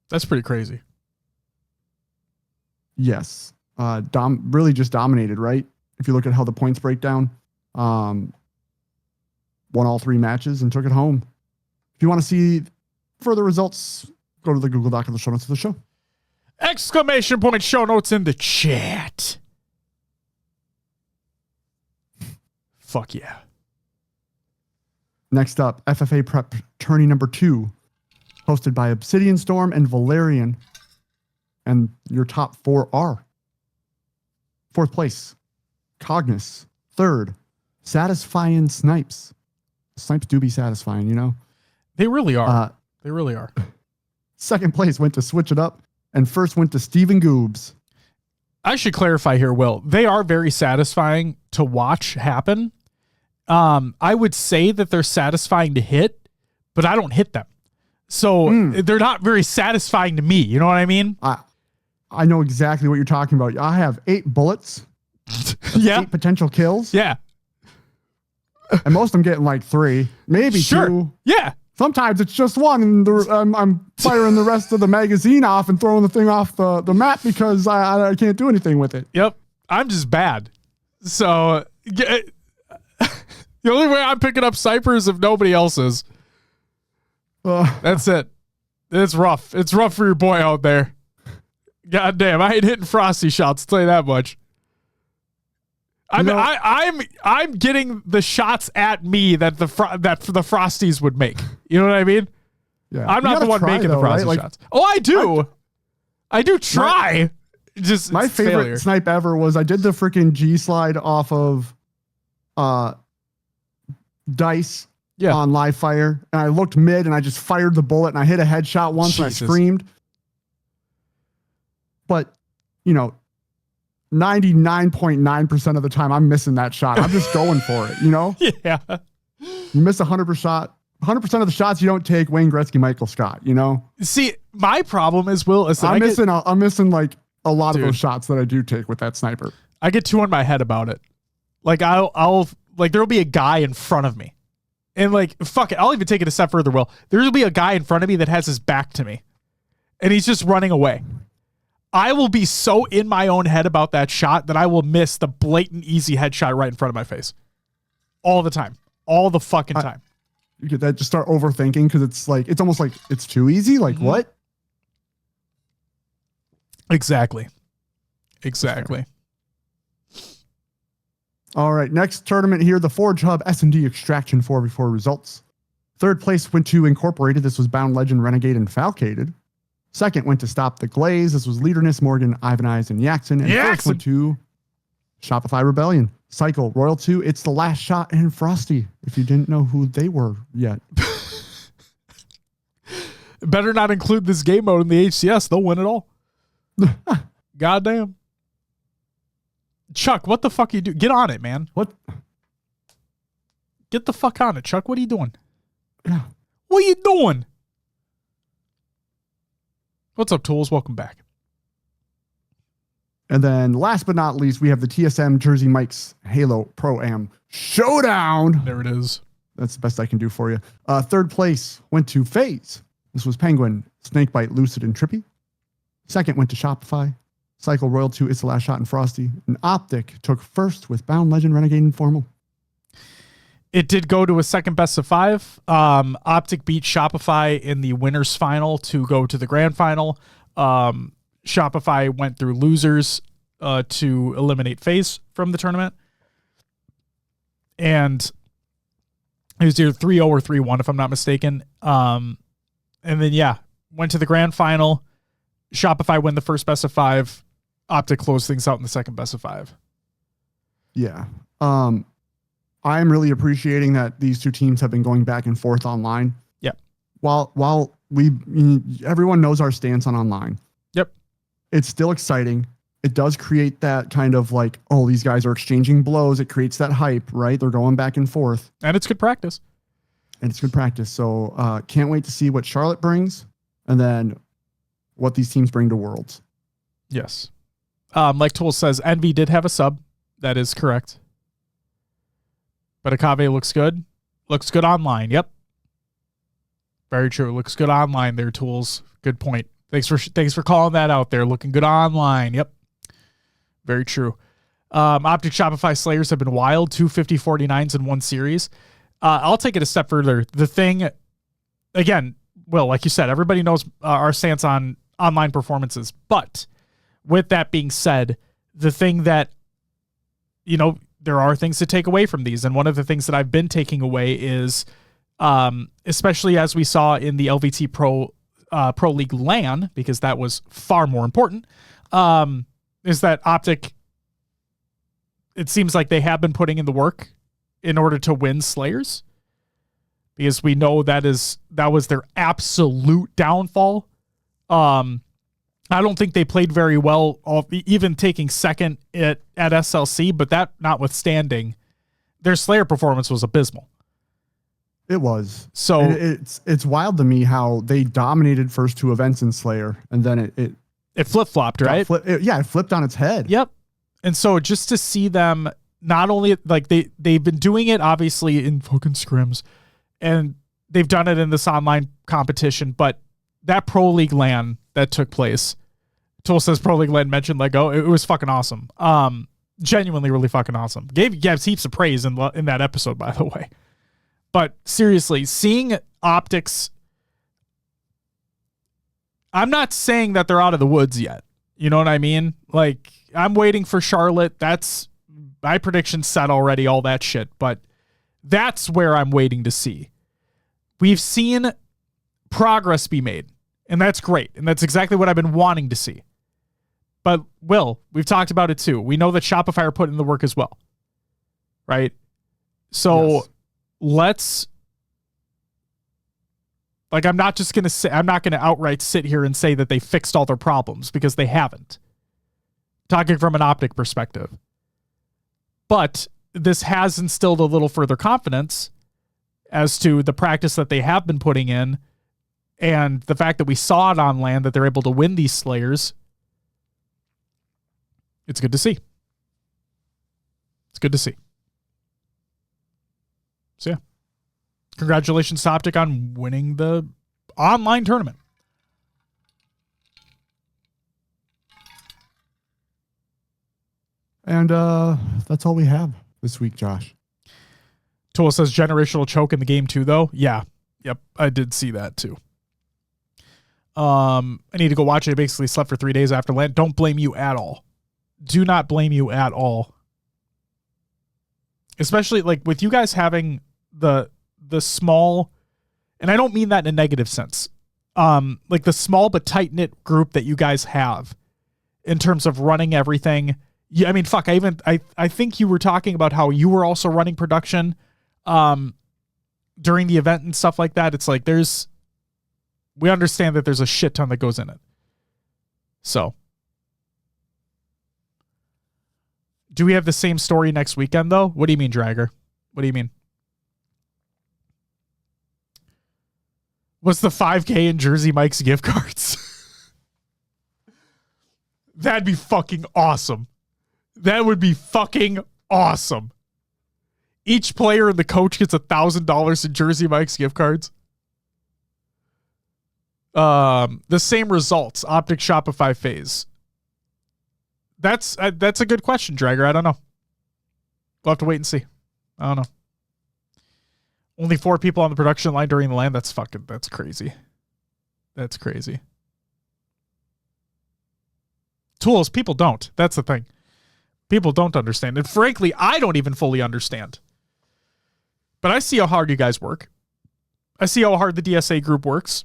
[SPEAKER 1] That's pretty crazy.
[SPEAKER 2] Yes. Really just dominated, right? If you look at how the points break down. Won all 3 matches and took it home. If you want to see further results, go to the Google Doc of the show notes of the show.
[SPEAKER 1] Exclamation point show notes in the chat. Fuck yeah.
[SPEAKER 2] Next up, FFA Prep Tourney number 2, hosted by Obsidian Storm and Valerian. And your top 4 are: fourth place, Cognis. Third, Satisfying Snipes. Snipes do be satisfying, you know?
[SPEAKER 1] They really are. They really are.
[SPEAKER 2] Second place went to Switch It Up. And first went to Steven Goobs.
[SPEAKER 1] I should clarify here, Will. They are very satisfying to watch happen. I would say that they're satisfying to hit, but I don't hit them. So they're not very satisfying to me. You know what I mean?
[SPEAKER 2] I know exactly what you're talking about. I have 8 bullets.
[SPEAKER 1] Yeah.
[SPEAKER 2] 8 potential kills.
[SPEAKER 1] Yeah.
[SPEAKER 2] And most of them getting like 3, maybe 2.
[SPEAKER 1] Yeah.
[SPEAKER 2] Sometimes it's just 1, and I'm firing the rest of the magazine off and throwing the thing off the map because I can't do anything with it.
[SPEAKER 1] Yep. I'm just bad. So the only way I'm picking up snipers if nobody else is. That's it. It's rough. It's rough for your boy out there. God damn, I ain't hitting frosty shots, I'll tell you that much. I'm getting the shots at me that the Frosties would make. You know what I mean?
[SPEAKER 2] Yeah.
[SPEAKER 1] I'm not the one making the Frosty shots. Oh, I do. I do try. Just
[SPEAKER 2] my favorite snipe ever was I did the freaking G slide off of Dice on live fire, and I looked mid and I just fired the bullet and I hit a headshot once and I screamed. But 99.9% of the time I'm missing that shot. I'm just going for it,
[SPEAKER 1] Yeah.
[SPEAKER 2] You miss 100%. 100% of the shots you don't take, Wayne Gretzky, Michael Scott,
[SPEAKER 1] See, my problem is, Will, is that
[SPEAKER 2] I'm missing like a lot of those shots that I do take with that sniper.
[SPEAKER 1] I get too in my head about it. Like I'll like there'll be a guy in front of me. And like, fuck it, I'll even take it a step further, Will. There'll be a guy in front of me that has his back to me. And he's just running away. I will be so in my own head about that shot that I will miss the blatant easy headshot right in front of my face. All the time. All the fucking time.
[SPEAKER 2] You get that, just start overthinking because it's almost like it's too easy. Like what? Exactly. All right, next tournament here, the Forge Hub S&D Extraction 4v4 results. Third place went to Incorporated. This was Bound Legend, Renegade, and Falcated. Second went to Stop the Glaze. This was Leaderness, Morgan, Ivanize, and Yaxon. And first went to Shopify Rebellion, Cycle, Royal 2, It's the Last Shot, and Frosty, if you didn't know who they were yet.
[SPEAKER 1] Better not include this game mode in the HCS. They'll win it all. Goddamn. Chuck, what the fuck are you doing? Get on it, man.
[SPEAKER 2] What?
[SPEAKER 1] Get the fuck on it, Chuck. What are you doing?
[SPEAKER 2] Yeah.
[SPEAKER 1] What are you doing? What's up, Tools? Welcome back.
[SPEAKER 2] And then last but not least, we have the TSM Jersey Mike's Halo Pro-Am Showdown.
[SPEAKER 1] There it is.
[SPEAKER 2] That's the best I can do for you. Third place went to FaZe. This was Penguin, Snakebite, Lucid, and Trippy. Second went to Shopify, Cycle, Royal 2, It's the Last Shot, and Frosty. And Optic took first with Bound Legend, Renegade, and Formal.
[SPEAKER 1] It did go to a second best of 5. Optic beat Shopify in the winners final to go to the grand final. Shopify went through losers to eliminate FaZe from the tournament. And it was either 3-0 or 3-1, if I'm not mistaken. And then, yeah, went to the grand final. Shopify win the first best of 5. Optic close things out in the second best of 5.
[SPEAKER 2] Yeah. I'm really appreciating that these two teams have been going back and forth online.
[SPEAKER 1] Yep.
[SPEAKER 2] While everyone knows our stance on online.
[SPEAKER 1] Yep.
[SPEAKER 2] It's still exciting. It does create that kind of like, oh, these guys are exchanging blows. It creates that hype, right? They're going back and forth.
[SPEAKER 1] And it's good practice.
[SPEAKER 2] So can't wait to see what Charlotte brings and then what these teams bring to Worlds.
[SPEAKER 1] Yes. Like Tool says, Envy did have a sub. That is correct. But Akave looks good. Looks good online. Yep. Very true. Looks good online there, Tools. Good point. Thanks for calling that out there. Looking good online. Yep. Very true. Optic Shopify Slayers have been wild. 2 50-49s in one series. I'll take it a step further. The thing, again, Will, like you said, everybody knows our stance on online performances. But with that being said, the thing that, there are things to take away from these. And one of the things that I've been taking away is, especially as we saw in the LVT Pro League LAN, because that was far more important, is that Optic, it seems like they have been putting in the work in order to win Slayers, because we know that was their absolute downfall. I don't think they played very well, even taking second at SLC, but that notwithstanding, their Slayer performance was abysmal.
[SPEAKER 2] It was.
[SPEAKER 1] So
[SPEAKER 2] and it's wild to me how they dominated first 2 events in Slayer, and then
[SPEAKER 1] it flip-flopped, right?
[SPEAKER 2] It flipped on its head.
[SPEAKER 1] Yep. And so just to see them not only, like, they've been doing it obviously in fucking scrims, and they've done it in this online competition, but that Pro League LAN that took place, Tool says Pro League LAN mentioned Lego, it was fucking awesome. Genuinely really fucking awesome. Gave heaps of praise in that episode, by the way. But seriously, seeing Optics, I'm not saying that they're out of the woods yet. You know what I mean? Like, I'm waiting for Charlotte. That's my prediction set already, all that shit. But that's where I'm waiting to see. We've seen progress be made, and that's great. And that's exactly what I've been wanting to see. But, Will, we've talked about it too. We know that Shopify are putting in the work as well. Right? So
[SPEAKER 2] Yes.
[SPEAKER 1] Let's, like, I'm not going to outright sit here and say that they fixed all their problems, because they haven't. Talking from an Optic perspective. But this has instilled a little further confidence as to the practice that they have been putting in, and the fact that we saw it on LAN, that they're able to win these Slayers. It's good to see. It's good to see. So, yeah. Congratulations to Optic on winning the online tournament.
[SPEAKER 2] And that's all we have this week, Josh.
[SPEAKER 1] Tool says generational choke in the game too, though. Yeah. Yep. I did see that too. I need to go watch it. I basically slept for 3 days after LAN. Don't blame you at all. Do not blame you at all. Especially like with you guys having the small, and I don't mean that in a negative sense. Like the small but tight-knit group that you guys have in terms of running everything. Yeah, I mean, fuck, I think you were talking about how you were also running production during the event and stuff like that. It's like we understand that there's a shit ton that goes in it. So, do we have the same story next weekend, though? What do you mean, Dragger? What do you mean? What's the 5K in Jersey Mike's gift cards? That'd be fucking awesome. That would be fucking awesome. Each player and the coach gets $1,000 in Jersey Mike's gift cards. The same results. Optic Shopify FaZe. That's a good question, Dragger. I don't know. We'll have to wait and see. I don't know. Only 4 people on the production line during the LAN. That's crazy. That's crazy. Tools, people don't. That's the thing. People don't understand. And frankly, I don't even fully understand. But I see how hard you guys work. I see how hard the DSA group works.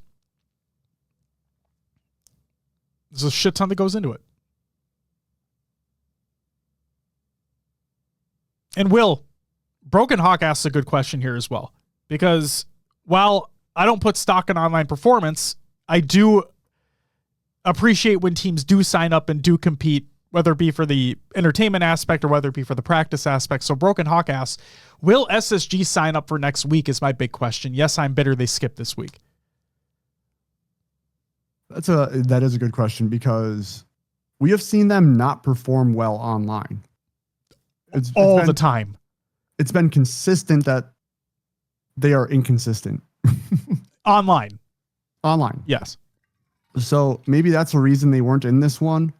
[SPEAKER 1] There's a shit ton that goes into it. And Will, Broken Hawk asks a good question here as well. Because while I don't put stock in online performance, I do appreciate when teams do sign up and do compete, whether it be for the entertainment aspect or whether it be for the practice aspect. So Broken Hawk asks, will SSG sign up for next week is my big question. Yes, I'm bitter they skipped this week.
[SPEAKER 2] That is a good question because we have seen them not perform well online. It's
[SPEAKER 1] all the time.
[SPEAKER 2] It's been consistent that they are inconsistent.
[SPEAKER 1] Online.
[SPEAKER 2] Yes. So maybe that's the reason they weren't in this one.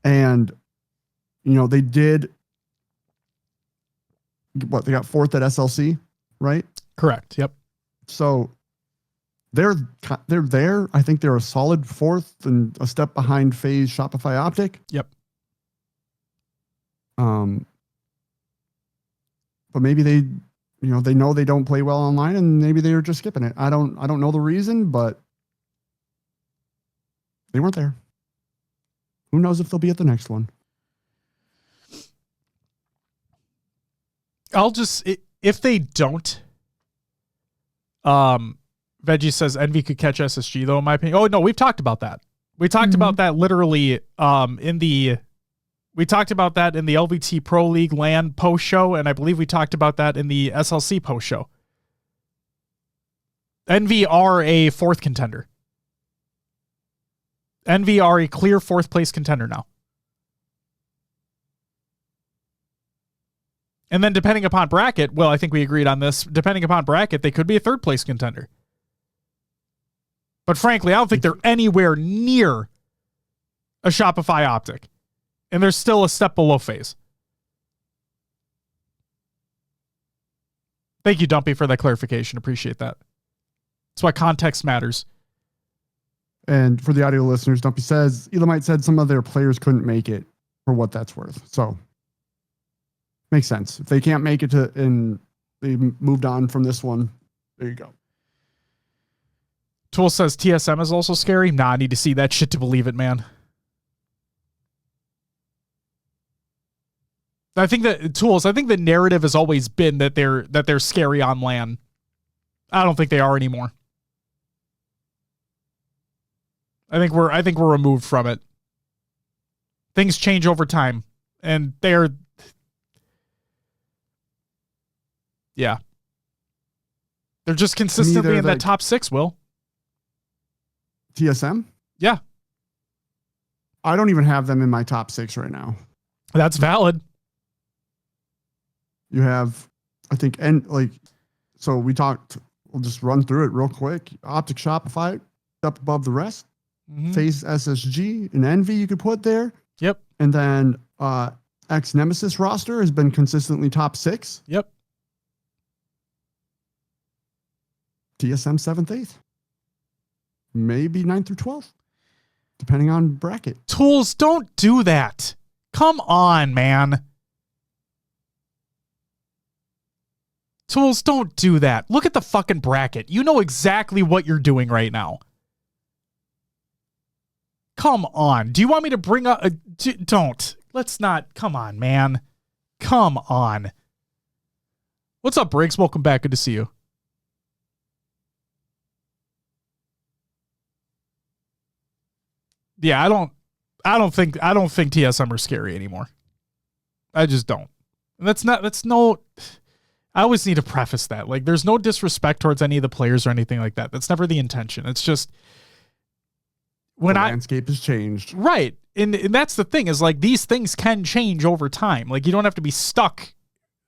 [SPEAKER 2] And, they did they got fourth at SLC, right?
[SPEAKER 1] Correct. Yep.
[SPEAKER 2] So they're there. I think they're a solid fourth and a step behind FaZe Shopify Optic.
[SPEAKER 1] Yep.
[SPEAKER 2] But maybe they know they don't play well online and maybe they were just skipping it. I don't know the reason, but they weren't there. Who knows if they'll be at the next one?
[SPEAKER 1] If they don't, Veggie says Envy could catch SSG though, in my opinion. Oh no, we've talked about that. We talked about that literally we talked about that in the LVT Pro League LAN post show, and I believe we talked about that in the SLC post show. Envy are a fourth contender. Envy are a clear fourth place contender now. And then depending upon bracket, well, I think we agreed on this. Depending upon bracket, they could be a third place contender. But frankly, I don't think they're anywhere near a Shopify Optic. And they're still a step below FaZe. Thank you, Dumpy, for that clarification. Appreciate that. That's why context matters.
[SPEAKER 2] And for the audio listeners, Dumpy says, Elamite said some of their players couldn't make it for what that's worth. So, makes sense. If they can't make it and they moved on from this one, there you go.
[SPEAKER 1] Tool says TSM is also scary. Nah, I need to see that shit to believe it, man. I think the narrative has always been that they're scary on LAN. I don't think they are anymore. I think we're removed from it. Things change over time, and they're just consistently in that top 6, Will.
[SPEAKER 2] TSM?
[SPEAKER 1] Yeah.
[SPEAKER 2] I don't even have them in my top 6 right now.
[SPEAKER 1] That's valid.
[SPEAKER 2] You have, I think, so we talked, we'll just run through it real quick. Optic Shopify, up above the rest.
[SPEAKER 1] Mm-hmm.
[SPEAKER 2] FaZe SSG and Envy you could put there.
[SPEAKER 1] Yep.
[SPEAKER 2] And then X Nemesis roster has been consistently top 6.
[SPEAKER 1] Yep.
[SPEAKER 2] TSM 7th, 8th. Maybe 9th through 12th. Depending on bracket.
[SPEAKER 1] Tools, don't do that. Come on, man. Tools, don't do that. Look at the fucking bracket. You know exactly what you're doing right now. Come on. Do you want me to bring up don't. Let's not. Come on, man. Come on. What's up, Briggs? Welcome back. Good to see you. Yeah, I don't think TSM are scary anymore. I just don't. I always need to preface that. Like, there's no disrespect towards any of the players or anything like that. That's never the intention. It's just when
[SPEAKER 2] the landscape has changed.
[SPEAKER 1] Right. And that's the thing is, like, these things can change over time. Like, you don't have to be stuck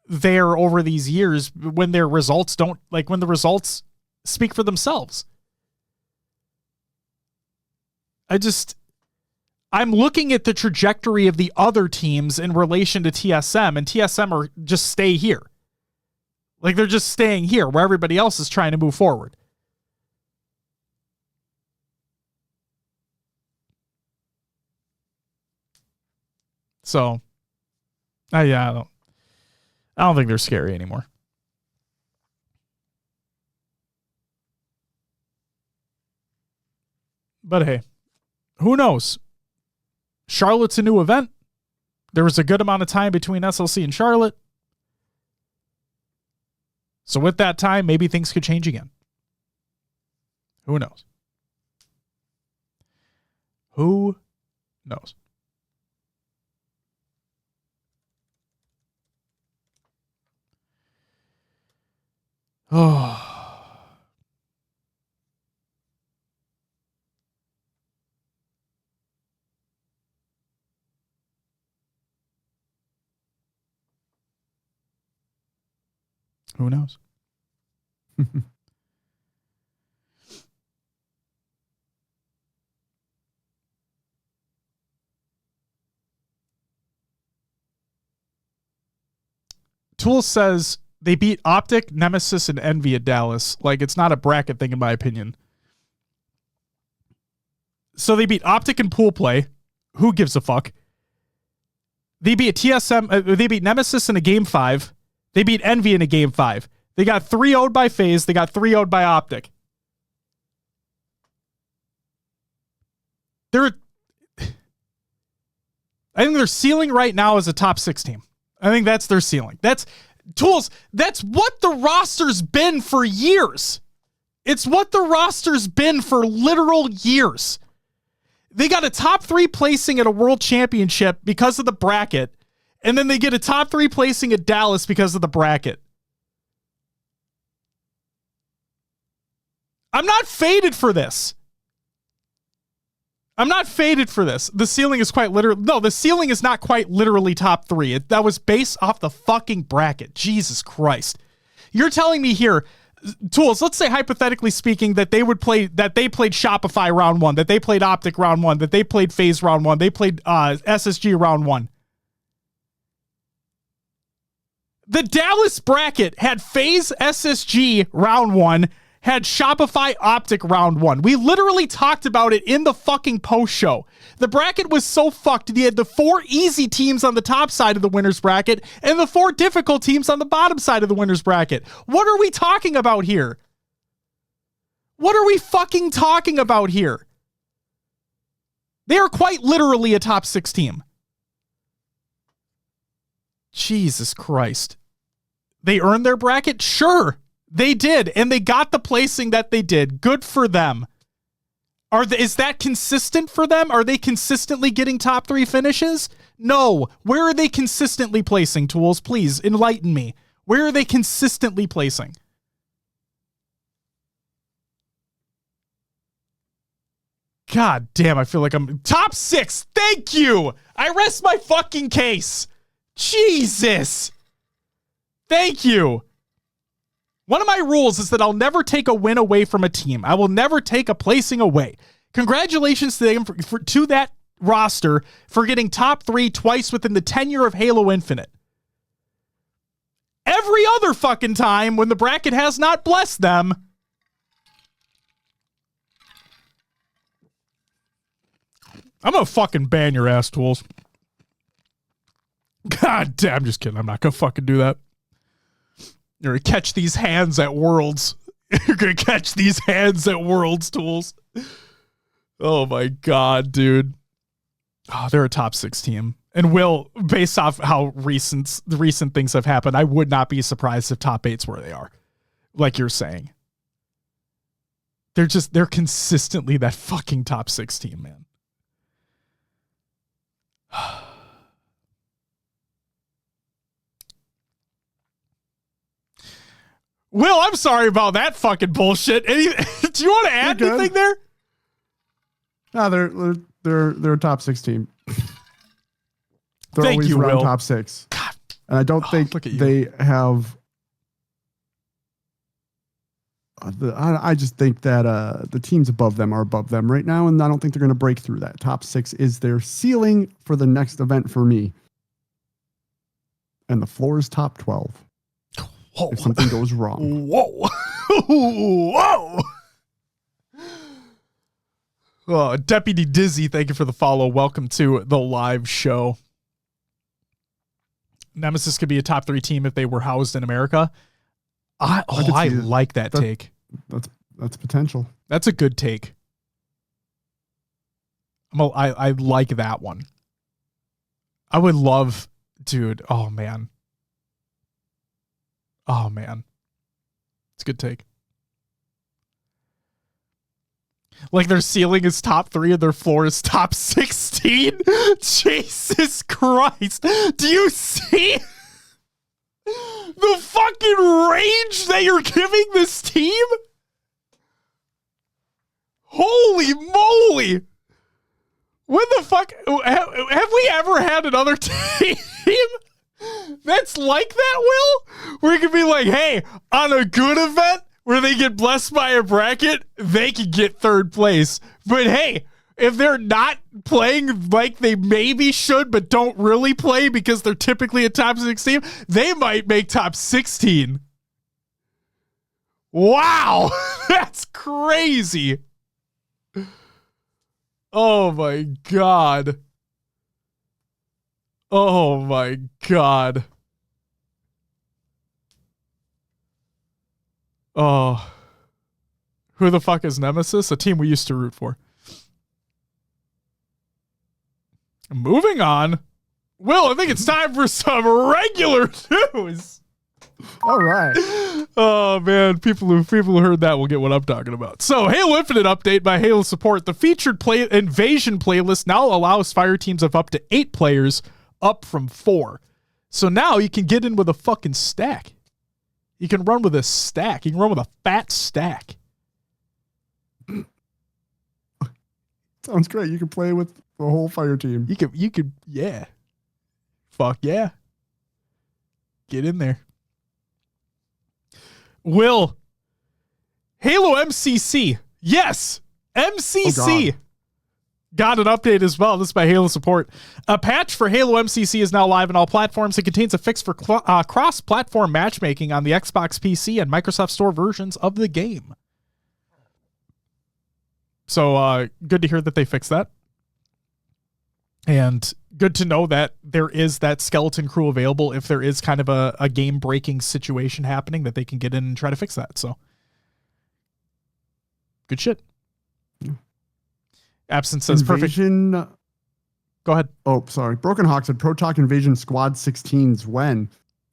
[SPEAKER 1] there over these years when their results don't, like, when the results speak for themselves. I'm looking at the trajectory of the other teams in relation to TSM, and TSM are just stay here. Like, they're just staying here where everybody else is trying to move forward. So, yeah, I don't think they're scary anymore. But hey, who knows? Charlotte's a new event. There was a good amount of time between SLC and Charlotte. So with that time, maybe things could change again. Who knows? Who knows? Oh. Who knows? Tool says they beat Optic, Nemesis, and Envy at Dallas. Like, it's not a bracket thing, in my opinion. So they beat Optic in pool play. Who gives a fuck? They beat TSM. They beat Nemesis in a game 5. They beat Envy in a game 5. They got 3-0'd by FaZe. They got 3-0'd by Optic. I think their ceiling right now is a top 6 team. I think that's their ceiling. That's Tools. That's what the roster's been for years. It's what the roster's been for literal years. They got a top 3 placing at a world championship because of the bracket. And then they get a top 3 placing at Dallas because of the bracket. I'm not faded for this. The ceiling is quite literally... No, the ceiling is not quite literally top 3. That was based off the fucking bracket. Jesus Christ. You're telling me here, Tools, let's say hypothetically speaking that they played Shopify round 1, that they played Optic round 1, that they played FaZe round 1, they played SSG round 1. The Dallas bracket had FaZe SSG round 1, had Shopify Optic round 1. We literally talked about it in the fucking post show. The bracket was so fucked. You had the 4 easy teams on the top side of the winner's bracket and the 4 difficult teams on the bottom side of the winner's bracket. What are we talking about here? What are we fucking talking about here? They are quite literally a top 6 team. Jesus Christ. They earned their bracket? Sure, they did. And they got the placing that they did. Good for them. Is that consistent for them? Are they consistently getting top 3 finishes? No. Where are they consistently placing, Tools? Please enlighten me. Where are they consistently placing? God damn, I feel like I'm top 6. Thank you. I rest my fucking case. Jesus. Thank you. One of my rules is that I'll never take a win away from a team. I will never take a placing away. Congratulations to them to that roster for getting top 3 twice within the tenure of Halo Infinite. Every other fucking time when the bracket has not blessed them, I'm gonna fucking ban your ass, Tools. God damn, I'm just kidding. I'm not gonna fucking do that. You're gonna catch these hands at Worlds. You're gonna catch these hands at Worlds, Tools. Oh my God, dude. Oh, they're a top 6 team. And Will, based off how the recent things have happened, I would not be surprised if top 8's where they are. Like you're saying. They're consistently that fucking top 6 team, man. Will, I'm sorry about that fucking bullshit. Do you want to add anything there?
[SPEAKER 2] No, they're a top 6 team. They're
[SPEAKER 1] Thank
[SPEAKER 2] always
[SPEAKER 1] you,
[SPEAKER 2] around
[SPEAKER 1] Will.
[SPEAKER 2] top 6. God. And I don't think they have. I just think that the teams above them are above them right now, and I don't think they're going to break through that. Top 6 is their ceiling for the next event for me. And the floor is top 12. Whoa. If something goes wrong.
[SPEAKER 1] Whoa. Whoa. Oh, Deputy Dizzy, thank you for the follow. Welcome to the live show. Nemesis could be a top 3 team if they were housed in America. I like that take.
[SPEAKER 2] That's potential.
[SPEAKER 1] That's a good take. I like that one. I would love, dude. Oh man. It's a good take. Like their ceiling is top 3 and their floor is top 16. Jesus Christ. Do you see the fucking range that you're giving this team? Holy moly. When the fuck have we ever had another team that's like that, Will? Where it could be like, hey, on a good event where they get blessed by a bracket, they can get 3rd place. But hey, if they're not playing like they maybe should, but don't really play because they're typically a top 16, they might make top 16. Wow, that's crazy. Oh my God. Oh my God. Oh. Who the fuck is Nemesis? A team we used to root for. Moving on. Will, I think it's time for some regular news.
[SPEAKER 2] All right.
[SPEAKER 1] Oh man, people who heard that will get what I'm talking about. So, Halo Infinite update by Halo support. The featured invasion playlist now allows fire teams of up to 8 players, up from 4. So now you can get in with a fucking stack. You can run with a stack. You can run with a fat stack.
[SPEAKER 2] Sounds great. You can play with the whole fire team.
[SPEAKER 1] You could, yeah. Fuck yeah. Get in there. Will, Halo MCC. Yes, MCC. Got an update as well. This is by Halo support. A patch for Halo MCC is now live on all platforms. It contains a fix for cross-platform matchmaking on the Xbox PC and Microsoft Store versions of the game. So good to hear that they fixed that. And good to know that there is that skeleton crew available if there is kind of a game-breaking situation happening, that they can get in and try to fix that. So good shit. Absence says
[SPEAKER 2] Invasion,
[SPEAKER 1] perfect. Go ahead.
[SPEAKER 2] Oh, sorry. Broken Hawk said Pro Talk Invasion Squad 16s when?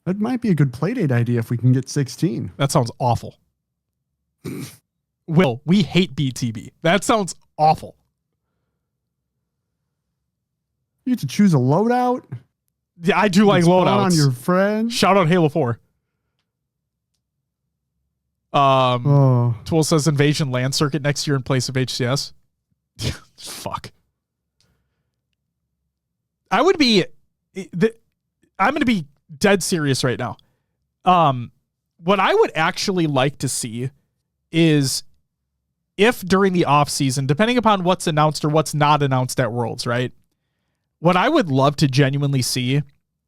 [SPEAKER 2] That might be a good playdate idea if we can get 16.
[SPEAKER 1] That sounds awful. Will, we hate BTB. That sounds awful.
[SPEAKER 2] You get to choose a loadout.
[SPEAKER 1] Yeah, I do like loadouts.
[SPEAKER 2] On your friend.
[SPEAKER 1] Shout out Halo 4. Tool says Invasion LAN circuit next year in place of HCS. Fuck. I'm going to be dead serious right now. What I would actually like to see is if during the off season, depending upon what's announced or what's not announced at Worlds, right? What I would love to genuinely see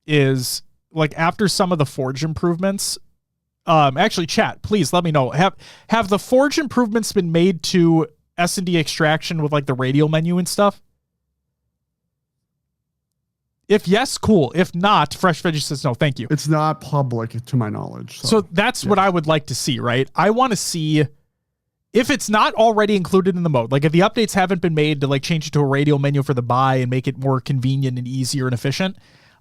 [SPEAKER 1] is, like, after some of the Forge improvements, actually, chat, please let me know. Have the Forge improvements been made to S&D extraction with, like, the radio menu and stuff? If yes, cool. If not, Fresh Veggie says no, thank you.
[SPEAKER 2] It's not public to my knowledge.
[SPEAKER 1] So that's what I would like to see, right? I want to see if it's not already included in the mode, like if the updates haven't been made to like change it to a radio menu for the buy and make it more convenient and easier and efficient.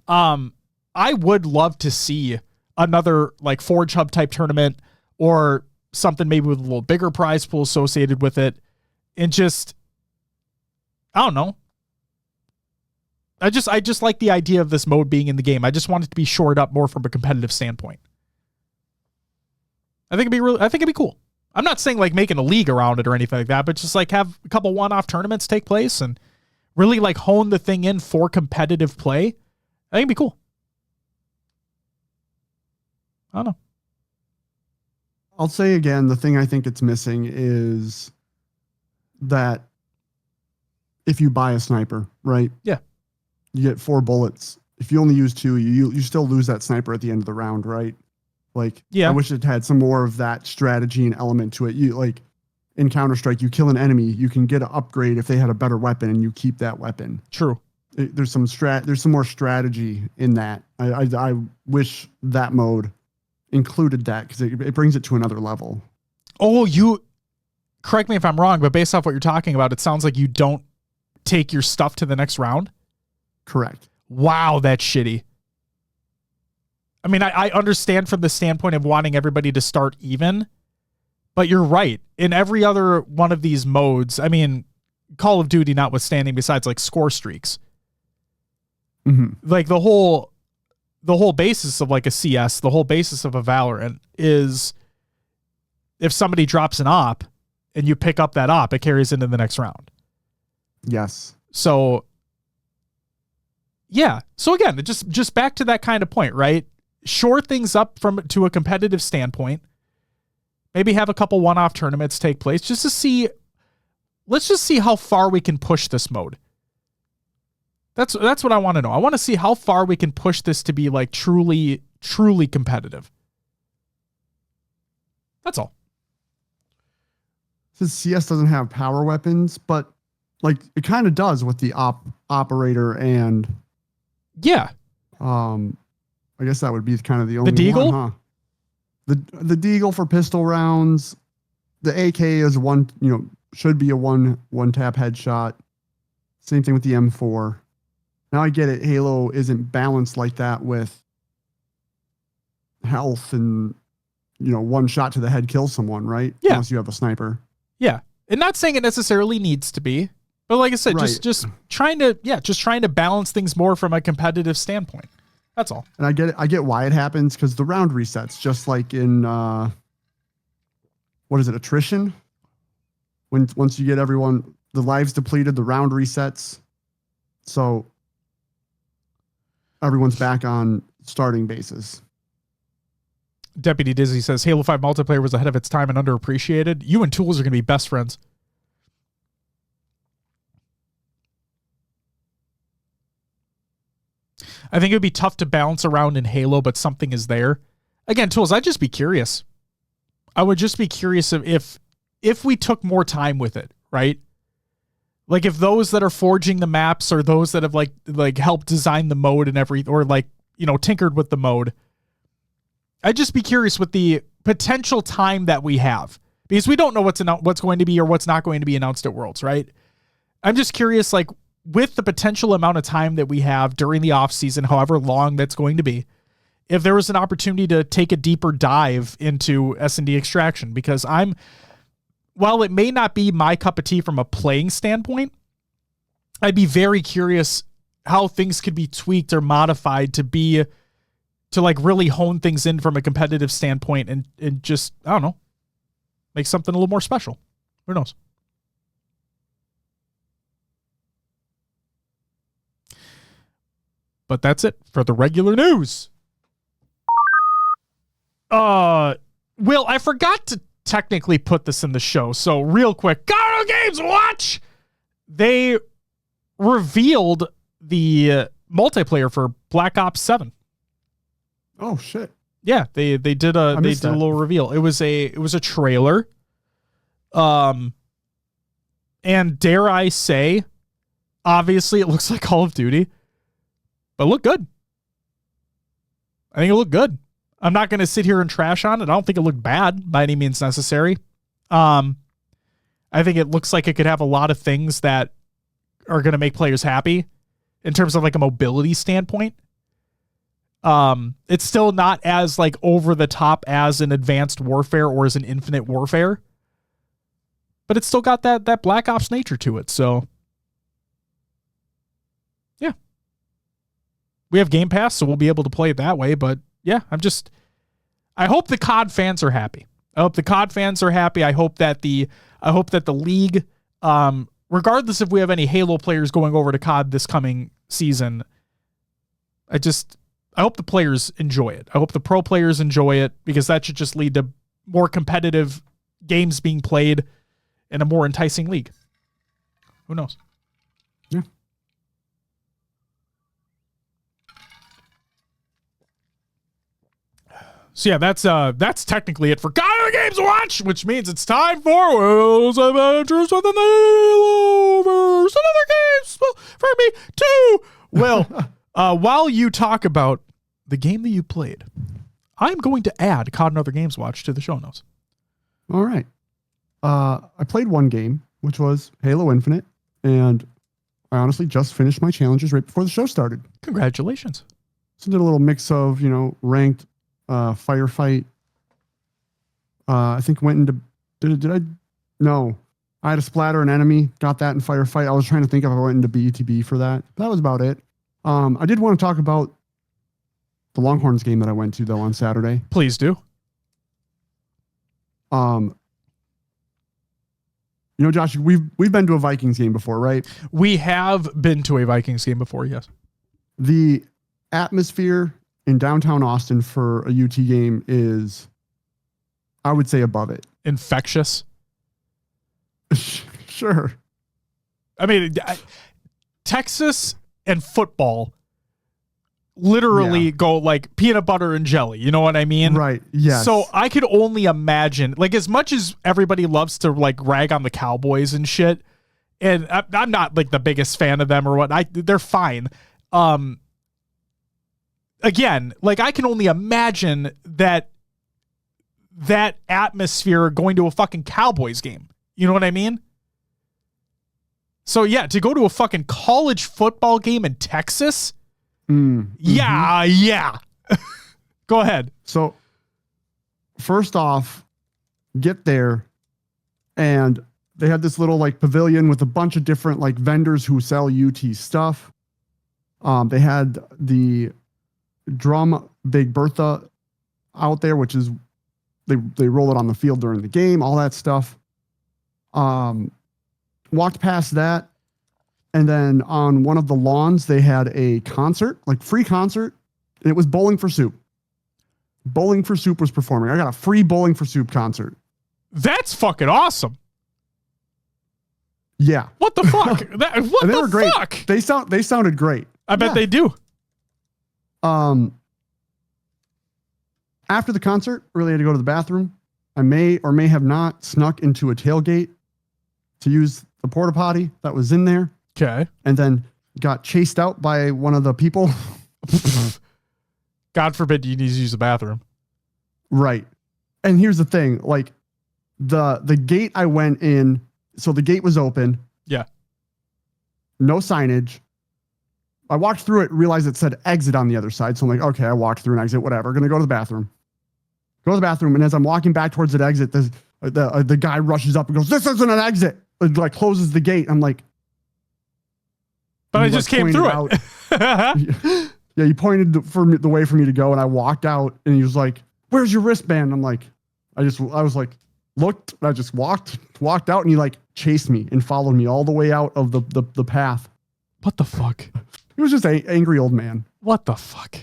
[SPEAKER 1] I would love to see another like Forge Hub type tournament or something maybe with a little bigger prize pool associated with it. And just, I don't know. I just like the idea of this mode being in the game. I just want it to be shored up more from a competitive standpoint. I think it'd be cool. I'm not saying like making a league around it or anything like that, but just like have a couple one-off tournaments take place and really like hone the thing in for competitive play. I think it'd be cool. I don't know.
[SPEAKER 2] I'll say again, the thing I think it's missing is that if you buy a sniper, right?
[SPEAKER 1] Yeah.
[SPEAKER 2] You get 4 bullets. If you only use 2, you still lose that sniper at the end of the round, right? Like,
[SPEAKER 1] yeah.
[SPEAKER 2] I wish it had some more of that strategy and element to it. You like in Counter-Strike, you kill an enemy, you can get an upgrade if they had a better weapon, and you keep that weapon.
[SPEAKER 1] True.
[SPEAKER 2] There's some more strategy in that I wish that mode included that because it brings it to another level.
[SPEAKER 1] Oh, you correct me if I'm wrong, but based off what you're talking about, it sounds like you don't take your stuff to the next round.
[SPEAKER 2] Correct.
[SPEAKER 1] Wow, that's shitty. I mean, I understand from the standpoint of wanting everybody to start even, but you're right. In every other one of these modes, I mean, Call of Duty notwithstanding, besides like score streaks, like the whole basis of like a CS, the whole basis of a Valorant is if somebody drops an op and you pick up that op, it carries into the next round.
[SPEAKER 2] Yes.
[SPEAKER 1] So yeah. So again, just back to that kind of point, right? Shore things up to a competitive standpoint. Maybe have a couple one-off tournaments take place just to see. Let's just see how far we can push this mode. That's what I want to know. I want to see how far we can push this to be like truly competitive. That's all.
[SPEAKER 2] Since CS doesn't have power weapons, but like it kind of does with the operator and
[SPEAKER 1] yeah.
[SPEAKER 2] I guess that would be kind of the only
[SPEAKER 1] Deagle?
[SPEAKER 2] one, huh? The Deagle for pistol rounds. The AK is one, should be a one tap headshot. Same thing with the M4. Now I get it. Halo isn't balanced like that with health and, one shot to the head kills someone, right?
[SPEAKER 1] Yeah.
[SPEAKER 2] Unless you have a sniper.
[SPEAKER 1] Yeah. And not saying it necessarily needs to be, but like I said,
[SPEAKER 2] right.
[SPEAKER 1] just trying to balance things more from a competitive standpoint. That's all.
[SPEAKER 2] And I get why it happens because the round resets, just like in what is it, attrition? Once you get everyone, the lives depleted, the round resets. So everyone's back on starting bases.
[SPEAKER 1] Deputy Dizzy says Halo 5 multiplayer was ahead of its time and underappreciated. You and Tools are going to be best friends. I think it would be tough to bounce around in Halo, but something is there. Again, Tools, I'd just be curious. I would just be curious if we took more time with it, right? Like if those that are forging the maps or those that have like helped design the mode and tinkered with the mode. I'd just be curious with the potential time that we have because we don't know what's going to be or what's not going to be announced at Worlds, right? I'm just curious, like with the potential amount of time that we have during the off season, however long that's going to be, if there was an opportunity to take a deeper dive into S&D extraction, because while it may not be my cup of tea from a playing standpoint, I'd be very curious how things could be tweaked or modified to like really hone things in from a competitive standpoint and just, I don't know, make something a little more special. Who knows? But that's it for the regular news. Will, I forgot to technically put this in the show. So real quick, Garo Games Watch! They revealed the multiplayer for Black Ops 7.
[SPEAKER 2] Oh shit.
[SPEAKER 1] Yeah, they did a little reveal. It was a trailer. And dare I say, obviously it looks like Call of Duty, but it looked good. I think it looked good. I'm not going to sit here and trash on it. I don't think it looked bad by any means necessary. I think it looks like it could have a lot of things that are going to make players happy in terms of like a mobility standpoint. It's still not as like over the top as an Advanced Warfare or as an Infinite Warfare, but it's still got that Black Ops nature to it. So yeah, we have Game Pass, so we'll be able to play it that way. But yeah, I hope the COD fans are happy. I hope that the league, regardless if we have any Halo players going over to COD this coming season, I hope the players enjoy it. I hope the pro players enjoy it because that should just lead to more competitive games being played in a more enticing league. Who knows?
[SPEAKER 2] Yeah.
[SPEAKER 1] So yeah, that's technically it for Garo Games Watch, which means it's time for Will's Adventures with the Haloverse and other games for me too. Will, while you talk about the game that you played, I'm going to add COD and Other Games Watch to the show notes.
[SPEAKER 2] All right. I played one game, which was Halo Infinite, and I honestly just finished my challenges right before the show started.
[SPEAKER 1] Congratulations.
[SPEAKER 2] So did a little mix of, ranked, firefight. I think went into, no, I had to splatter an enemy, got that in firefight. I was trying to think if I went into BTB for that. That was about it. I did want to talk about the Longhorns game that I went to though on Saturday.
[SPEAKER 1] Please do.
[SPEAKER 2] Josh, we've been to a Vikings game before, right?
[SPEAKER 1] We have been to a Vikings game before, yes.
[SPEAKER 2] The atmosphere in downtown Austin for a UT game is, I would say, above it.
[SPEAKER 1] Infectious.
[SPEAKER 2] Sure.
[SPEAKER 1] I mean, Texas and football literally go like peanut butter and jelly. You know what I mean?
[SPEAKER 2] Right. Yes.
[SPEAKER 1] So I could only imagine, like, as much as everybody loves to like rag on the Cowboys and shit, and I'm not like the biggest fan of them or what. They're fine. Again, like I can only imagine that atmosphere going to a fucking Cowboys game. You know what I mean? So yeah, to go to a fucking college football game in Texas. Yeah. Go ahead.
[SPEAKER 2] So first off, get there and they had this little like pavilion with a bunch of different like vendors who sell UT stuff. They had the drum Big Bertha out there, which is they roll it on the field during the game, all that stuff. Walked past that. And then on one of the lawns, they had a concert, like free concert, and it was Bowling for Soup. Bowling for Soup was performing. I got a free Bowling for Soup concert.
[SPEAKER 1] That's fucking awesome.
[SPEAKER 2] Yeah.
[SPEAKER 1] What the fuck? They
[SPEAKER 2] were great.
[SPEAKER 1] Fuck?
[SPEAKER 2] They sounded great.
[SPEAKER 1] I bet they do.
[SPEAKER 2] After the concert, really had to go to the bathroom. I may or may have not snuck into a tailgate to use the porta potty that was in there.
[SPEAKER 1] Okay.
[SPEAKER 2] And then got chased out by one of the people.
[SPEAKER 1] God forbid you need to use the bathroom.
[SPEAKER 2] Right. And here's the thing, like the gate I went in, so the gate was open.
[SPEAKER 1] Yeah.
[SPEAKER 2] No signage. I walked through it, realized it said exit on the other side. So I'm like, okay, I walked through an exit, whatever. Gonna go to the bathroom. Go to the bathroom. And as I'm walking back towards that exit, the guy rushes up and goes, "This isn't an exit." It like closes the gate. I'm like,
[SPEAKER 1] but I just came through it.
[SPEAKER 2] Yeah, he pointed the way for me to go, and I walked out, and he was like, "Where's your wristband?" I'm like, I was like, looked, I just walked out, and he like chased me and followed me all the way out of the path.
[SPEAKER 1] What the fuck?
[SPEAKER 2] He was just an angry old man.
[SPEAKER 1] What the fuck?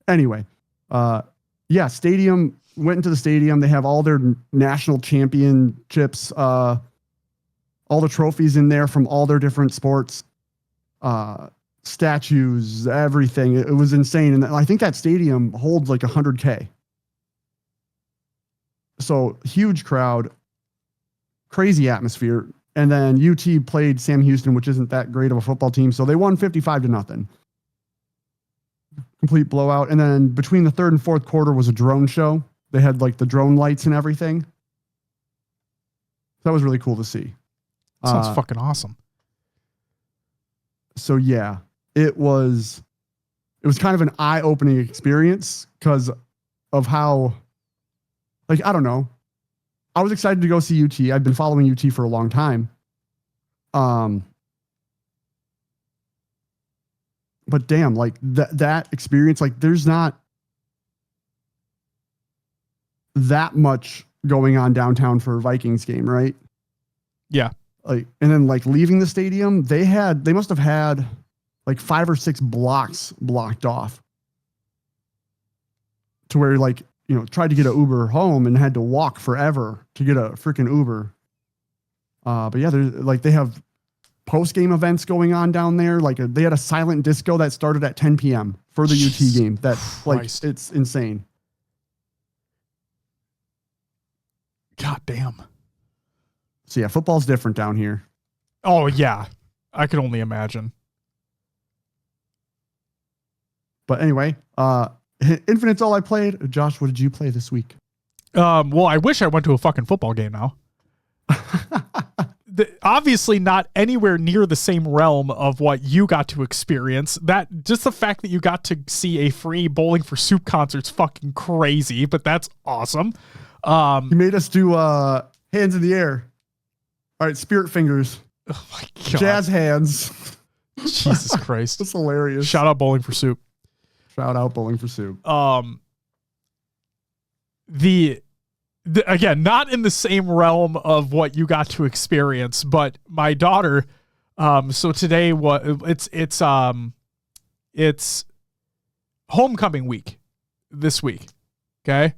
[SPEAKER 2] Anyway, yeah, stadium, went into the stadium. They have all their national championships, all the trophies in there from all their different sports, statues, everything. It was insane. And I think that stadium holds like 100K. So huge crowd, crazy atmosphere. And then UT played Sam Houston, which isn't that great of a football team. So they won 55-0. Complete blowout. And then between the third and fourth quarter was a drone show. They had like the drone lights and everything. That was really cool to see.
[SPEAKER 1] Sounds fucking awesome.
[SPEAKER 2] So yeah, it was kind of an eye-opening experience because of how, like, I don't know. I was excited to go see UT. I've been following UT for a long time. But damn, like that experience, like there's not that much going on downtown for a Vikings game, right?
[SPEAKER 1] Yeah.
[SPEAKER 2] Like, and then like leaving the stadium, they must have had like 5 or 6 blocks blocked off to where like, tried to get an Uber home and had to walk forever to get a freaking Uber. But yeah, they have post-game events going on down there. Like they had a silent disco that started at 10 p.m. for the UT game. That like,
[SPEAKER 1] Christ.
[SPEAKER 2] It's insane.
[SPEAKER 1] God damn.
[SPEAKER 2] So yeah, football's different down here.
[SPEAKER 1] Oh yeah. I can only imagine.
[SPEAKER 2] But anyway, Infinite's all I played. Josh, what did you play this week?
[SPEAKER 1] Well, I wish I went to a fucking football game now. Obviously not anywhere near the same realm of what you got to experience. That just the fact that you got to see a free Bowling for Soup concert's fucking crazy, but that's awesome.
[SPEAKER 2] You made us do hands in the air. All right, spirit fingers.
[SPEAKER 1] Oh my God.
[SPEAKER 2] Jazz hands.
[SPEAKER 1] Jesus Christ.
[SPEAKER 2] That's hilarious.
[SPEAKER 1] Shout out Bowling for Soup.
[SPEAKER 2] Shout out Bowling for Soup.
[SPEAKER 1] Again, not in the same realm of what you got to experience, but my daughter, so today it's homecoming week this week. Okay.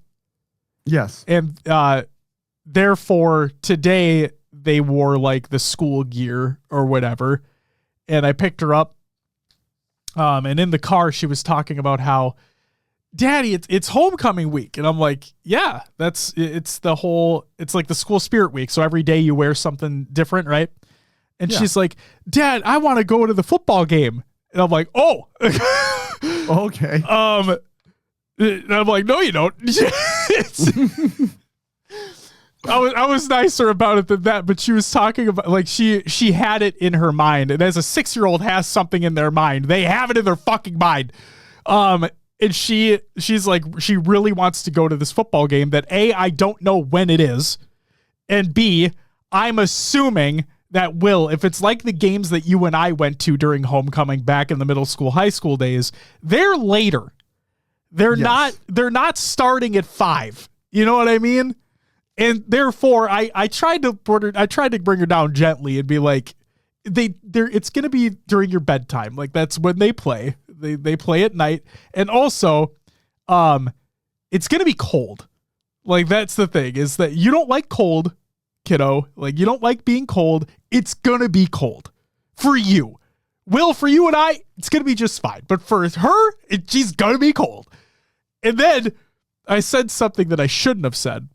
[SPEAKER 2] Yes.
[SPEAKER 1] And, therefore today they wore like the school gear or whatever. And I picked her up. And in the car, she was talking about how, Daddy, it's homecoming week. And I'm like, yeah, it's like the school spirit week. So every day you wear something different, right? And she's like, Dad, I want to go to the football game. And I'm like, oh,
[SPEAKER 2] okay.
[SPEAKER 1] And I'm like, no, you don't. I was nicer about it than that, but she was talking about like she had it in her mind. And as a 6-year-old has something in their mind, they have it in their fucking mind. And she's like, she really wants to go to this football game that A, I don't know when it is. And B, I'm assuming that if it's like the games that you and I went to during homecoming back in the middle school, high school days, they're later. They're not starting at 5. You know what I mean? And therefore I tried to bring her down gently and be like, it's going to be during your bedtime. Like that's when they play. They play at night. And also, it's going to be cold. Like that's the thing is that you don't like cold, kiddo. Like you don't like being cold. It's going to be cold for you. For you and I, it's going to be just fine. But for her, she's going to be cold. And then I said something that I shouldn't have said.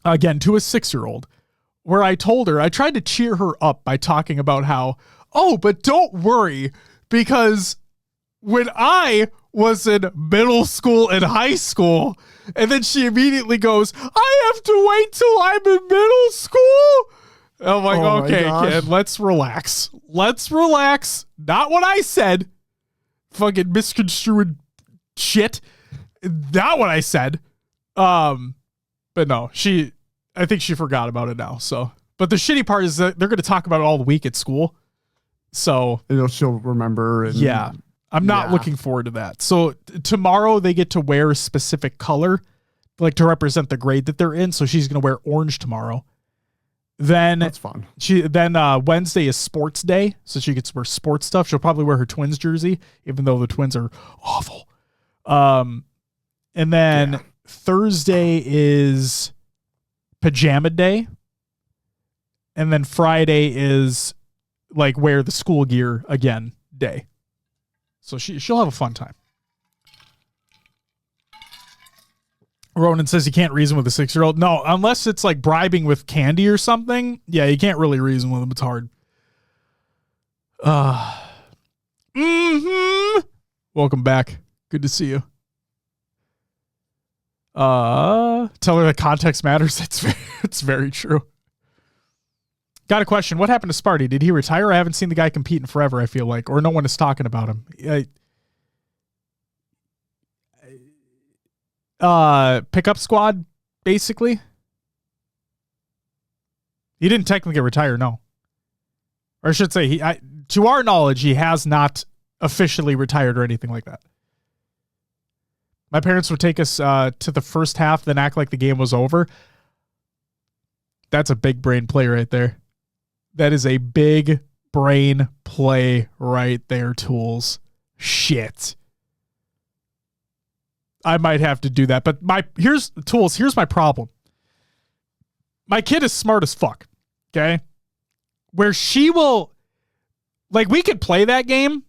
[SPEAKER 1] Again, to a 6-year-old, where I told her, I tried to cheer her up by talking about how, but don't worry, because when I was in middle school and high school, and then she immediately goes, I have to wait till I'm in middle school. And I'm like, okay, kid, let's relax. Let's relax. Not what I said. Fucking misconstrued shit. Not what I said. But no, I think she forgot about it now. So, but the shitty part is that they're going to talk about it all the week at school. So
[SPEAKER 2] she'll remember. And,
[SPEAKER 1] I'm not looking forward to that. So tomorrow they get to wear a specific color, like to represent the grade that they're in. So she's going to wear orange tomorrow. Then
[SPEAKER 2] that's fun.
[SPEAKER 1] Wednesday is sports day. So she gets to wear sports stuff. She'll probably wear her Twins jersey, even though the Twins are awful. And then Thursday is pajama day. And then Friday is like wear the school gear again day. So she'll have a fun time. Ronan says you can't reason with a 6-year-old. No, unless it's like bribing with candy or something. Yeah, you can't really reason with them. It's hard. Welcome back. Good to see you. Tell her that context matters. It's very true. Got a question. What happened to Sparty? Did he retire? I haven't seen the guy compete in forever, I feel like, or no one is talking about him. Pickup squad, basically. He didn't technically retire, no. Or I should say, to our knowledge, he has not officially retired or anything like that. My parents would take us to the first half, then act like the game was over. That's a big brain play right there. That is a big brain play right there, Tools. Shit. I might have to do that. But here's my problem. My kid is smart as fuck. Okay? Where she will, like, we could play that game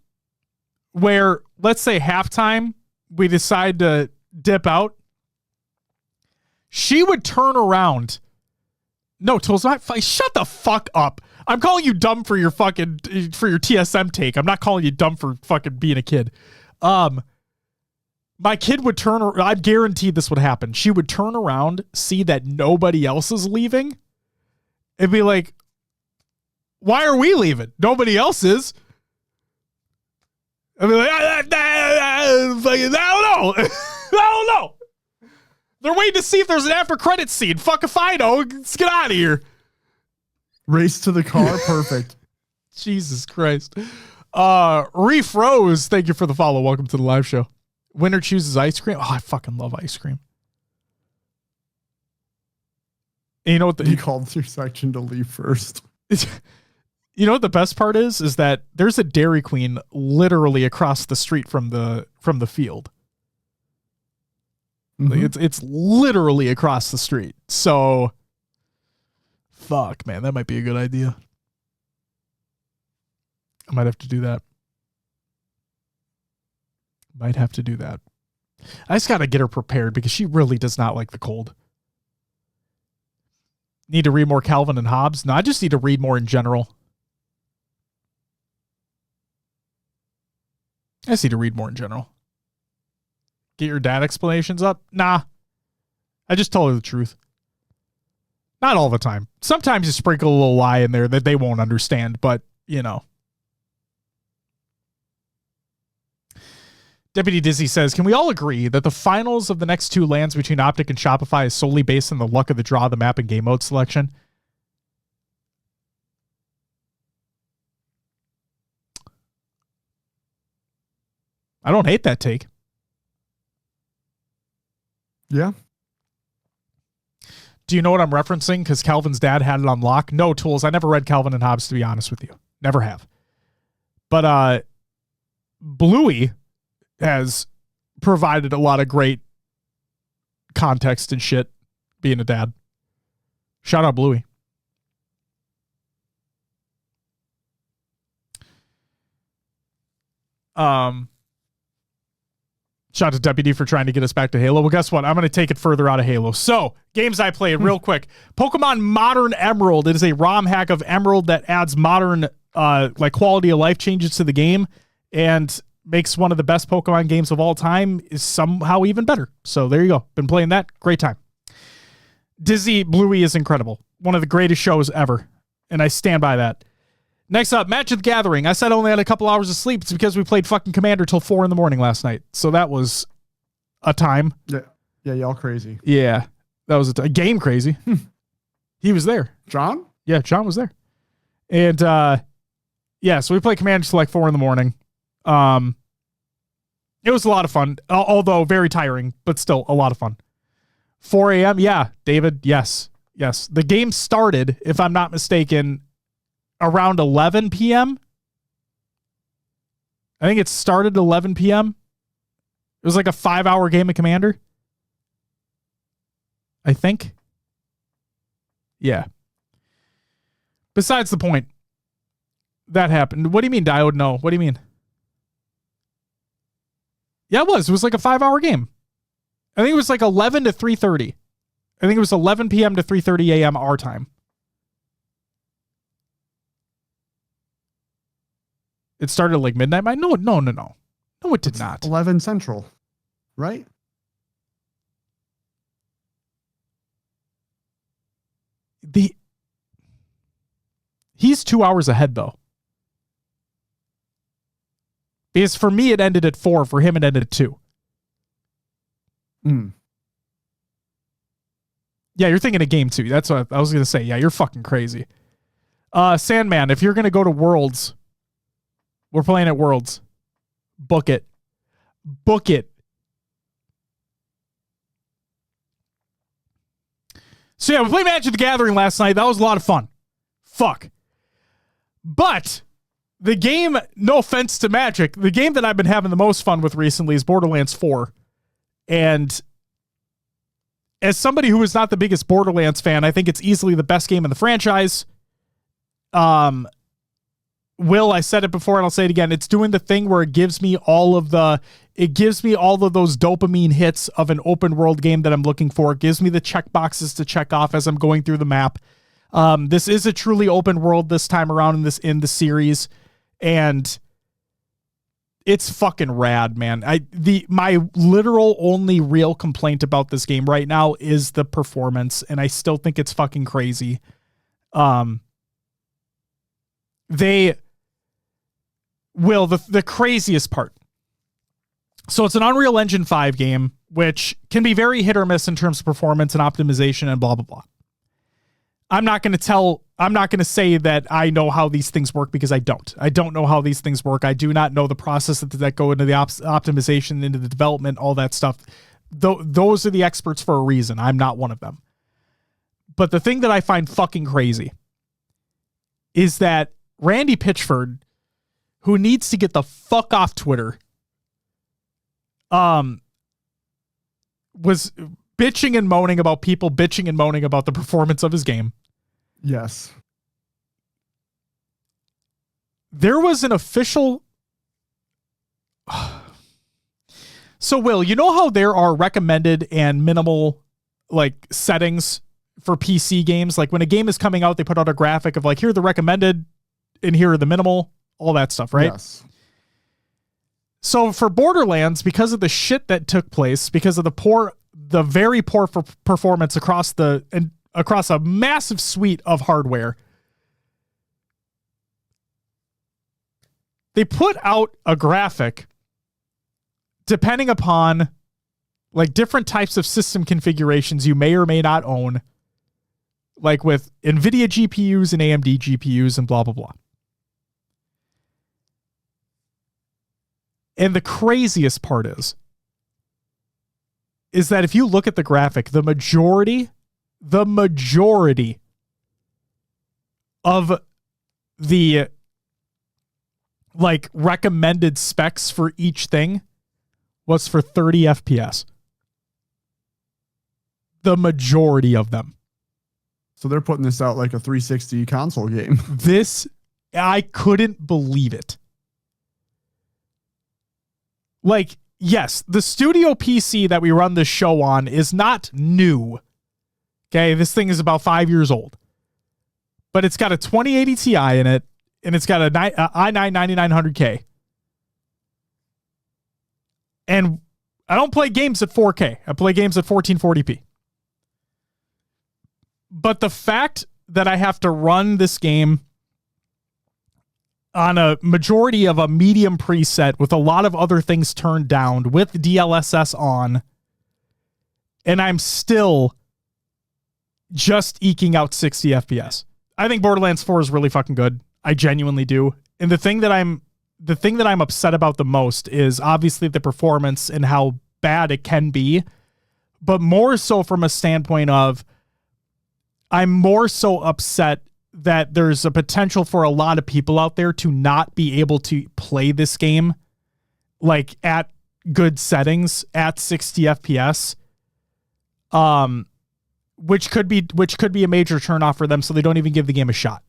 [SPEAKER 1] where, let's say halftime, we decide to dip out. She would turn around. No, Tools, shut the fuck up. I'm calling you dumb for your TSM take. I'm not calling you dumb for fucking being a kid. My kid would turn around. I'm guaranteed this would happen. She would turn around, see that nobody else is leaving, and be like, why are we leaving? Nobody else is. I'd be like, I don't know. I don't know. They're waiting to see if there's an after credit scene. Fuck if I know. Let's get out of here.
[SPEAKER 2] Race to the car. Perfect.
[SPEAKER 1] Jesus Christ. Reef Rose, thank you for the follow. Welcome to the live show. Winner chooses ice cream. Oh, I fucking love ice cream. And you know what?
[SPEAKER 2] You called your section to leave first.
[SPEAKER 1] You know what the best part is that there's a Dairy Queen literally across the street from the field.
[SPEAKER 2] Mm-hmm.
[SPEAKER 1] Like it's literally across the street. So, fuck, man, that might be a good idea. I might have to do that. Might have to do that. I just got to get her prepared because she really does not like the cold. Need to read more Calvin and Hobbes? No, I just need to read more in general. I just need to read more in general. Get your dad explanations up? Nah. I just told her the truth. Not all the time. Sometimes you sprinkle a little lie in there that they won't understand, but, you know. Deputy Dizzy says, can we all agree that the finals of the next two lands between Optic and Shopify is solely based on the luck of the draw, the map, and game mode selection? I don't hate that take.
[SPEAKER 2] Yeah.
[SPEAKER 1] Do you know what I'm referencing? Because Calvin's dad had it on lock. No, Tools. I never read Calvin and Hobbes, to be honest with you. Never have. But Bluey has provided a lot of great context and shit being a dad. Shout out Bluey. Shout out to Deputy for trying to get us back to Halo. Well, guess what? I'm going to take it further out of Halo. So, games I played real quick. Pokemon Modern Emerald. It is a ROM hack of Emerald that adds modern like quality of life changes to the game and makes one of the best Pokemon games of all time is somehow even better. So there you go. Been playing that. Great time. Dizzy Bluey is incredible. One of the greatest shows ever. And I stand by that. Next up, Match of the Gathering. I said I only had a couple hours of sleep. It's because we played fucking Commander till 4 a.m. last night. So that was a time.
[SPEAKER 2] Yeah. Yeah, y'all crazy.
[SPEAKER 1] Yeah. That was a game crazy. He was there.
[SPEAKER 2] John?
[SPEAKER 1] Yeah, John was there. And yeah, so we played Commander till like 4 a.m. It was a lot of fun, although very tiring, but still a lot of fun. 4 a.m. Yeah, David. Yes. Yes. The game started, if I'm not mistaken, around 11 p.m. I think it started at 11 p.m. It was like a 5-hour game of Commander. I think. Yeah. Besides the point. That happened. What do you mean, Diode? No. What do you mean? Yeah, it was. It was like a 5-hour game. I think it was like 11 to 3:30. I think it was 11 p.m. to 3:30 a.m. our time. It started at like midnight. No, it did not.
[SPEAKER 2] 11 Central, right?
[SPEAKER 1] He's 2 hours ahead though. Because for me it ended at 4. For him it ended at 2. Yeah, you're thinking of game 2. That's what I was gonna say. Yeah, you're fucking crazy. Sandman, if you're gonna go to Worlds, we're playing at Worlds. Book it. Book it. So yeah, we played Magic the Gathering last night. That was a lot of fun. Fuck. But the game, no offense to Magic, the game that I've been having the most fun with recently is Borderlands 4. And as somebody who is not the biggest Borderlands fan, I think it's easily the best game in the franchise. Will, I said it before and I'll say it again. It's doing the thing where it gives me all of those dopamine hits of an open world game that I'm looking for. It gives me the check boxes to check off as I'm going through the map. This is a truly open world this time around in the series. And It's fucking rad, man. My literal only real complaint about this game right now is the performance, and I still think it's fucking crazy. The craziest part. So it's an Unreal Engine 5 game, which can be very hit or miss in terms of performance and optimization and blah, blah, blah. I'm not going to say that I know how these things work because I don't. I don't know how these things work. I do not know the process that go into the optimization, into the development, all that stuff. Those are the experts for a reason. I'm not one of them. But the thing that I find fucking crazy is that Randy Pitchford, who needs to get the fuck off Twitter, was bitching and moaning about people bitching and moaning about the performance of his game.
[SPEAKER 2] Yes.
[SPEAKER 1] There was an official. So, Will, you know how there are recommended and minimal settings for PC games? Like when a game is coming out, they put out a graphic of here are the recommended and here are the minimal, all that stuff, right?
[SPEAKER 2] Yes.
[SPEAKER 1] So for Borderlands, because of the shit that took place, because of the very poor performance across a massive suite of hardware, they put out a graphic depending upon different types of system configurations you may or may not own, with NVIDIA GPUs and AMD GPUs and blah, blah, blah. And the craziest part is that if you look at the graphic, the majority of the recommended specs for each thing was for 30 FPS. The majority of them.
[SPEAKER 2] So they're putting this out like a 360 console game.
[SPEAKER 1] I couldn't believe it. Yes, the studio PC that we run this show on is not new. Okay, this thing is about 5 years old. But it's got a 2080 Ti in it, and it's got a i9 9900K. And I don't play games at 4K. I play games at 1440p. But the fact that I have to run this game on a majority of a medium preset with a lot of other things turned down with DLSS on, and I'm still just eking out 60 FPS. I think Borderlands 4 is really fucking good. I genuinely do. And the thing that I'm upset about the most is obviously the performance and how bad it can be, but more so from a standpoint of I'm more so upset that there's a potential for a lot of people out there to not be able to play this game at good settings at 60 FPS. Which could be a major turnoff for them, so they don't even give the game a shot.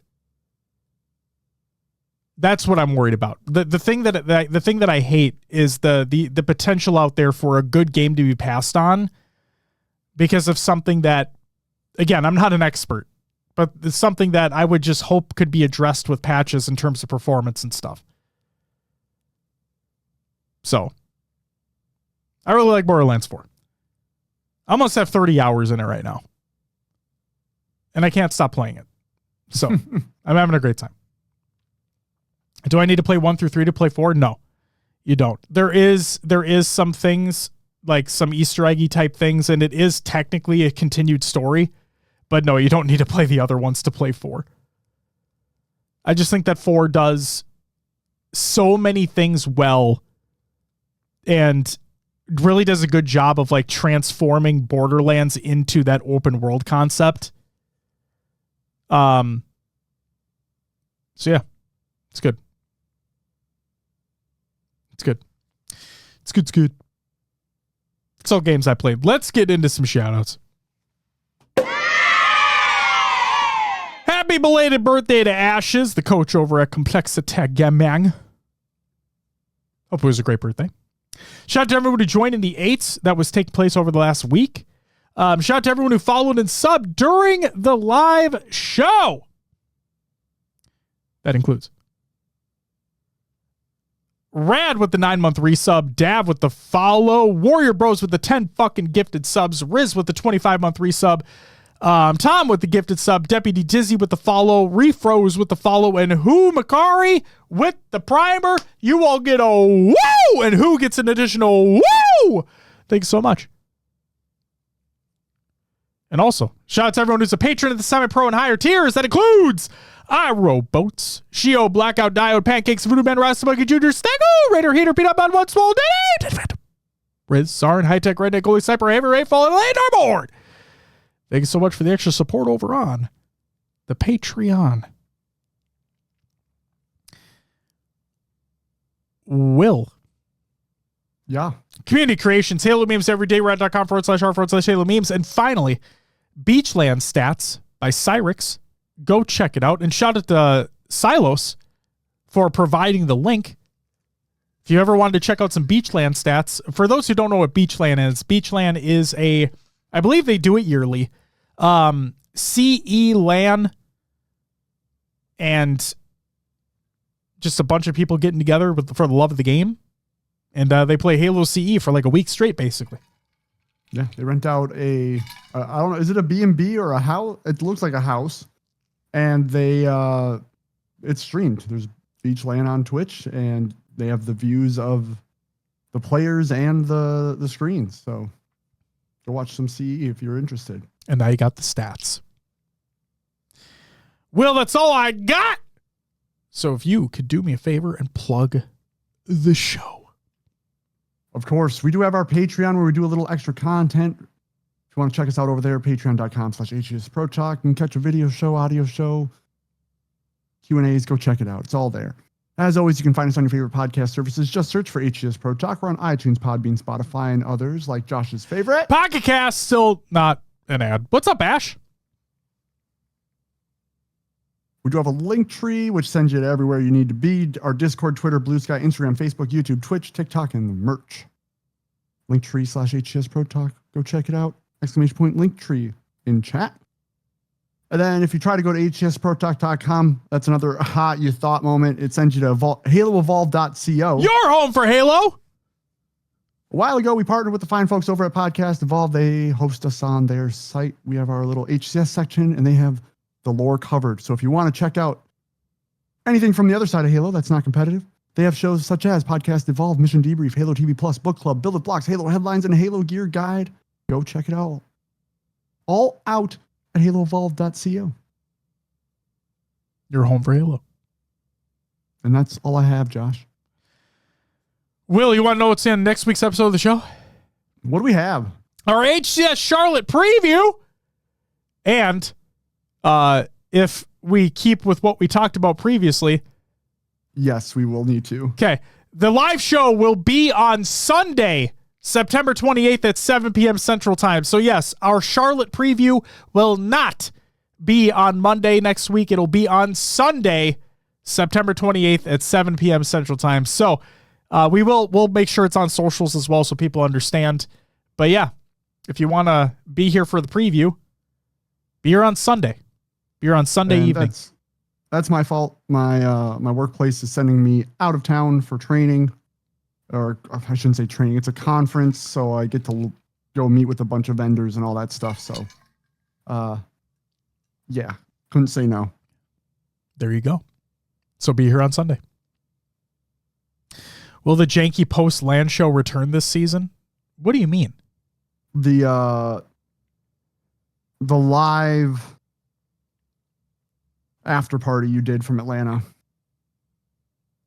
[SPEAKER 1] That's what I'm worried about. The thing that I hate is the potential out there for a good game to be passed on because of something that, again, I'm not an expert, but it's something that I would just hope could be addressed with patches in terms of performance and stuff. So, I really like Borderlands 4. I almost have 30 hours in it right now. And I can't stop playing it. So, I'm having a great time. Do I need to play 1 through 3 to play 4? No, you don't. There is some things, like some Easter eggy type things, and it is technically a continued story. But no, you don't need to play the other ones to play 4. I just think that 4 does so many things well and really does a good job of transforming Borderlands into that open world concept. So yeah, it's good. It's good. It's good. It's good. It's all games I played. Let's get into some shoutouts. Happy belated birthday to Ashes, the coach over at Complexitech Gaming. Hope it was a great birthday. Shout out to everyone who joined in the 8s that was taking place over the last week. Shout out to everyone who followed and subbed during the live show. That includes Rad with the 9-month resub, Dav with the follow, Warrior Bros with the 10 fucking gifted subs, Riz with the 25-month resub, Tom with the gifted sub, Deputy Dizzy with the follow, Refroze with the follow, and Who Makari with the primer. You all get a woo, and Who gets an additional woo. Thanks so much. And also, shout out to everyone who's a patron of the semi-pro and higher tiers. That includes iRoboats, Shio, Blackout, Diode, Pancakes, Voodoo Man, Rostermania Jr., Stego, Raider, Heater, Peanut Bun, One Small Day, Riz, Sarn, High Tech, Redneck, Goalie, Sniper, Heavy Ray, Fallen, Lane, Board. Thank you so much for the extra support over on the Patreon. Will.
[SPEAKER 2] Yeah.
[SPEAKER 1] Community creations, Halo memes every day, rad.com/r/Halo memes. And finally, Beachland stats by Cyrix. Go check it out. And shout out to Silos for providing the link. If you ever wanted to check out some Beachland stats, for those who don't know what Beachland is I believe they do it yearly. CE LAN and just a bunch of people getting together for the love of the game. And they play Halo CE for like a week straight, basically.
[SPEAKER 2] Yeah, they rent out I don't know, is it a B&B or a house? It looks like a house. And it's streamed. There's Beach LAN on Twitch, and they have the views of the players and the screens. So go watch some CE if you're interested.
[SPEAKER 1] And now you got the stats. Will, that's all I got. So if you could do me a favor and plug the show.
[SPEAKER 2] Of course, we do have our Patreon where we do a little extra content. If you want to check us out over there, patreon.com/HCS Pro Talk. You can catch a video show, audio show, Q&As. Go check it out. It's all there. As always, you can find us on your favorite podcast services. Just search for HCS Pro Talk. We're on iTunes, Podbean, Spotify, and others like Josh's favorite.
[SPEAKER 1] Pocket Cast, still not an ad. What's up, Ash?
[SPEAKER 2] We do have a link tree, which sends you to everywhere you need to be. Our Discord, Twitter, Blue Sky, Instagram, Facebook, YouTube, Twitch, TikTok, and the merch. Linktree/HCS Pro Talk. Go check it out. ! Linktree in chat. And then if you try to go to hcsprotalk.com, that's another you thought moment. It sends you to haloevolve.co.
[SPEAKER 1] You're home for Halo.
[SPEAKER 2] A while ago, we partnered with the fine folks over at Podcast Evolve. They host us on their site. We have our little HCS section, and they have the lore covered. So if you want to check out anything from the other side of Halo that's not competitive, they have shows such as Podcast Evolve, Mission Debrief, Halo TV Plus, Book Club, Build It Blocks, Halo Headlines, and Halo Gear Guide. Go check it out. All out at haloevolve.co.
[SPEAKER 1] You're home for Halo.
[SPEAKER 2] And that's all I have, Josh.
[SPEAKER 1] Will, you want to know what's in next week's episode of the show?
[SPEAKER 2] What do we have?
[SPEAKER 1] Our HCS Charlotte preview. And if we keep with what we talked about previously.
[SPEAKER 2] Yes, we will need to.
[SPEAKER 1] Okay. The live show will be on Sunday, September 28th at 7 p.m. Central Time. So yes, our Charlotte preview will not be on Monday next week. It'll be on Sunday, September 28th at 7 p.m. Central Time. So we'll make sure it's on socials as well so people understand. But yeah, if you want to be here for the preview, be here on Sunday. Be here on Sunday evening.
[SPEAKER 2] That's my fault. My workplace is sending me out of town for training, or I shouldn't say training. It's a conference, so I get to go meet with a bunch of vendors and all that stuff. So, yeah, couldn't say no.
[SPEAKER 1] There you go. So be here on Sunday. Will the Janky Post LAN show return this season? What do you mean?
[SPEAKER 2] The live after party you did from Atlanta.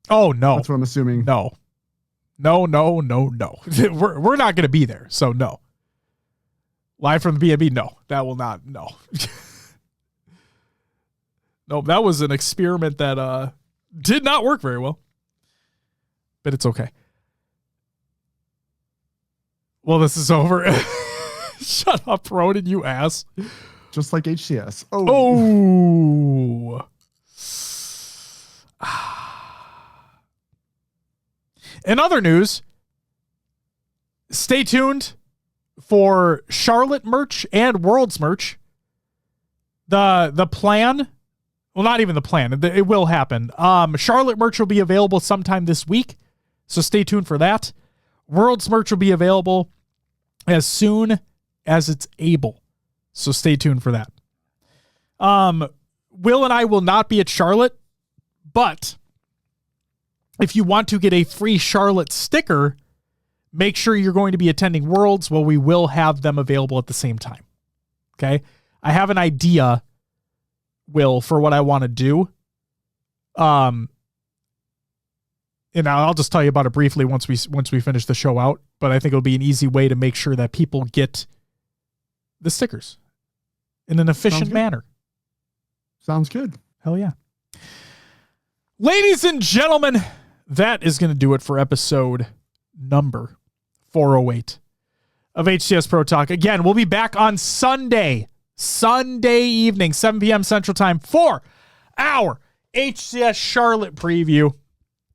[SPEAKER 1] Oh, no.
[SPEAKER 2] That's what I'm assuming.
[SPEAKER 1] No. We're not going to be there, so no. Live from the B&B, no. That will not, no. No, that was an experiment that did not work very well. But it's okay. Well, this is over. Shut up, Ronan, you ass.
[SPEAKER 2] Just like HCS.
[SPEAKER 1] Oh. In other news, stay tuned for Charlotte merch and Worlds merch. The plan, well, not even the plan. It will happen. Charlotte merch will be available sometime this week. So stay tuned for that. World's merch will be available as soon as it's able. So stay tuned for that. Will and I will not be at Charlotte, but if you want to get a free Charlotte sticker, make sure you're going to be attending Worlds. Well, we will have them available at the same time. Okay. I have an idea, Will, for what I want to do. And I'll just tell you about it briefly once we finish the show out, but I think it'll be an easy way to make sure that people get the stickers in an efficient manner.
[SPEAKER 2] Sounds good.
[SPEAKER 1] Hell yeah. Ladies and gentlemen, that is going to do it for episode number 408 of HCS Pro Talk. Again, we'll be back on Sunday evening, 7 p.m. Central Time for our HCS Charlotte preview.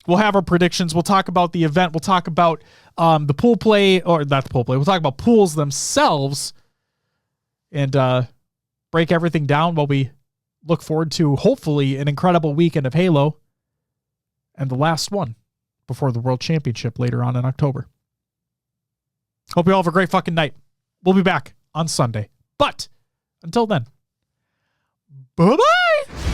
[SPEAKER 1] We'll have our predictions. We'll talk about the event. We'll talk about the pool play, or not the pool play. We'll talk about pools themselves and break everything down while we look forward to hopefully an incredible weekend of Halo and the last one before the World Championship later on in October. Hope you all have a great fucking night. We'll be back on Sunday. But until then, bye-bye.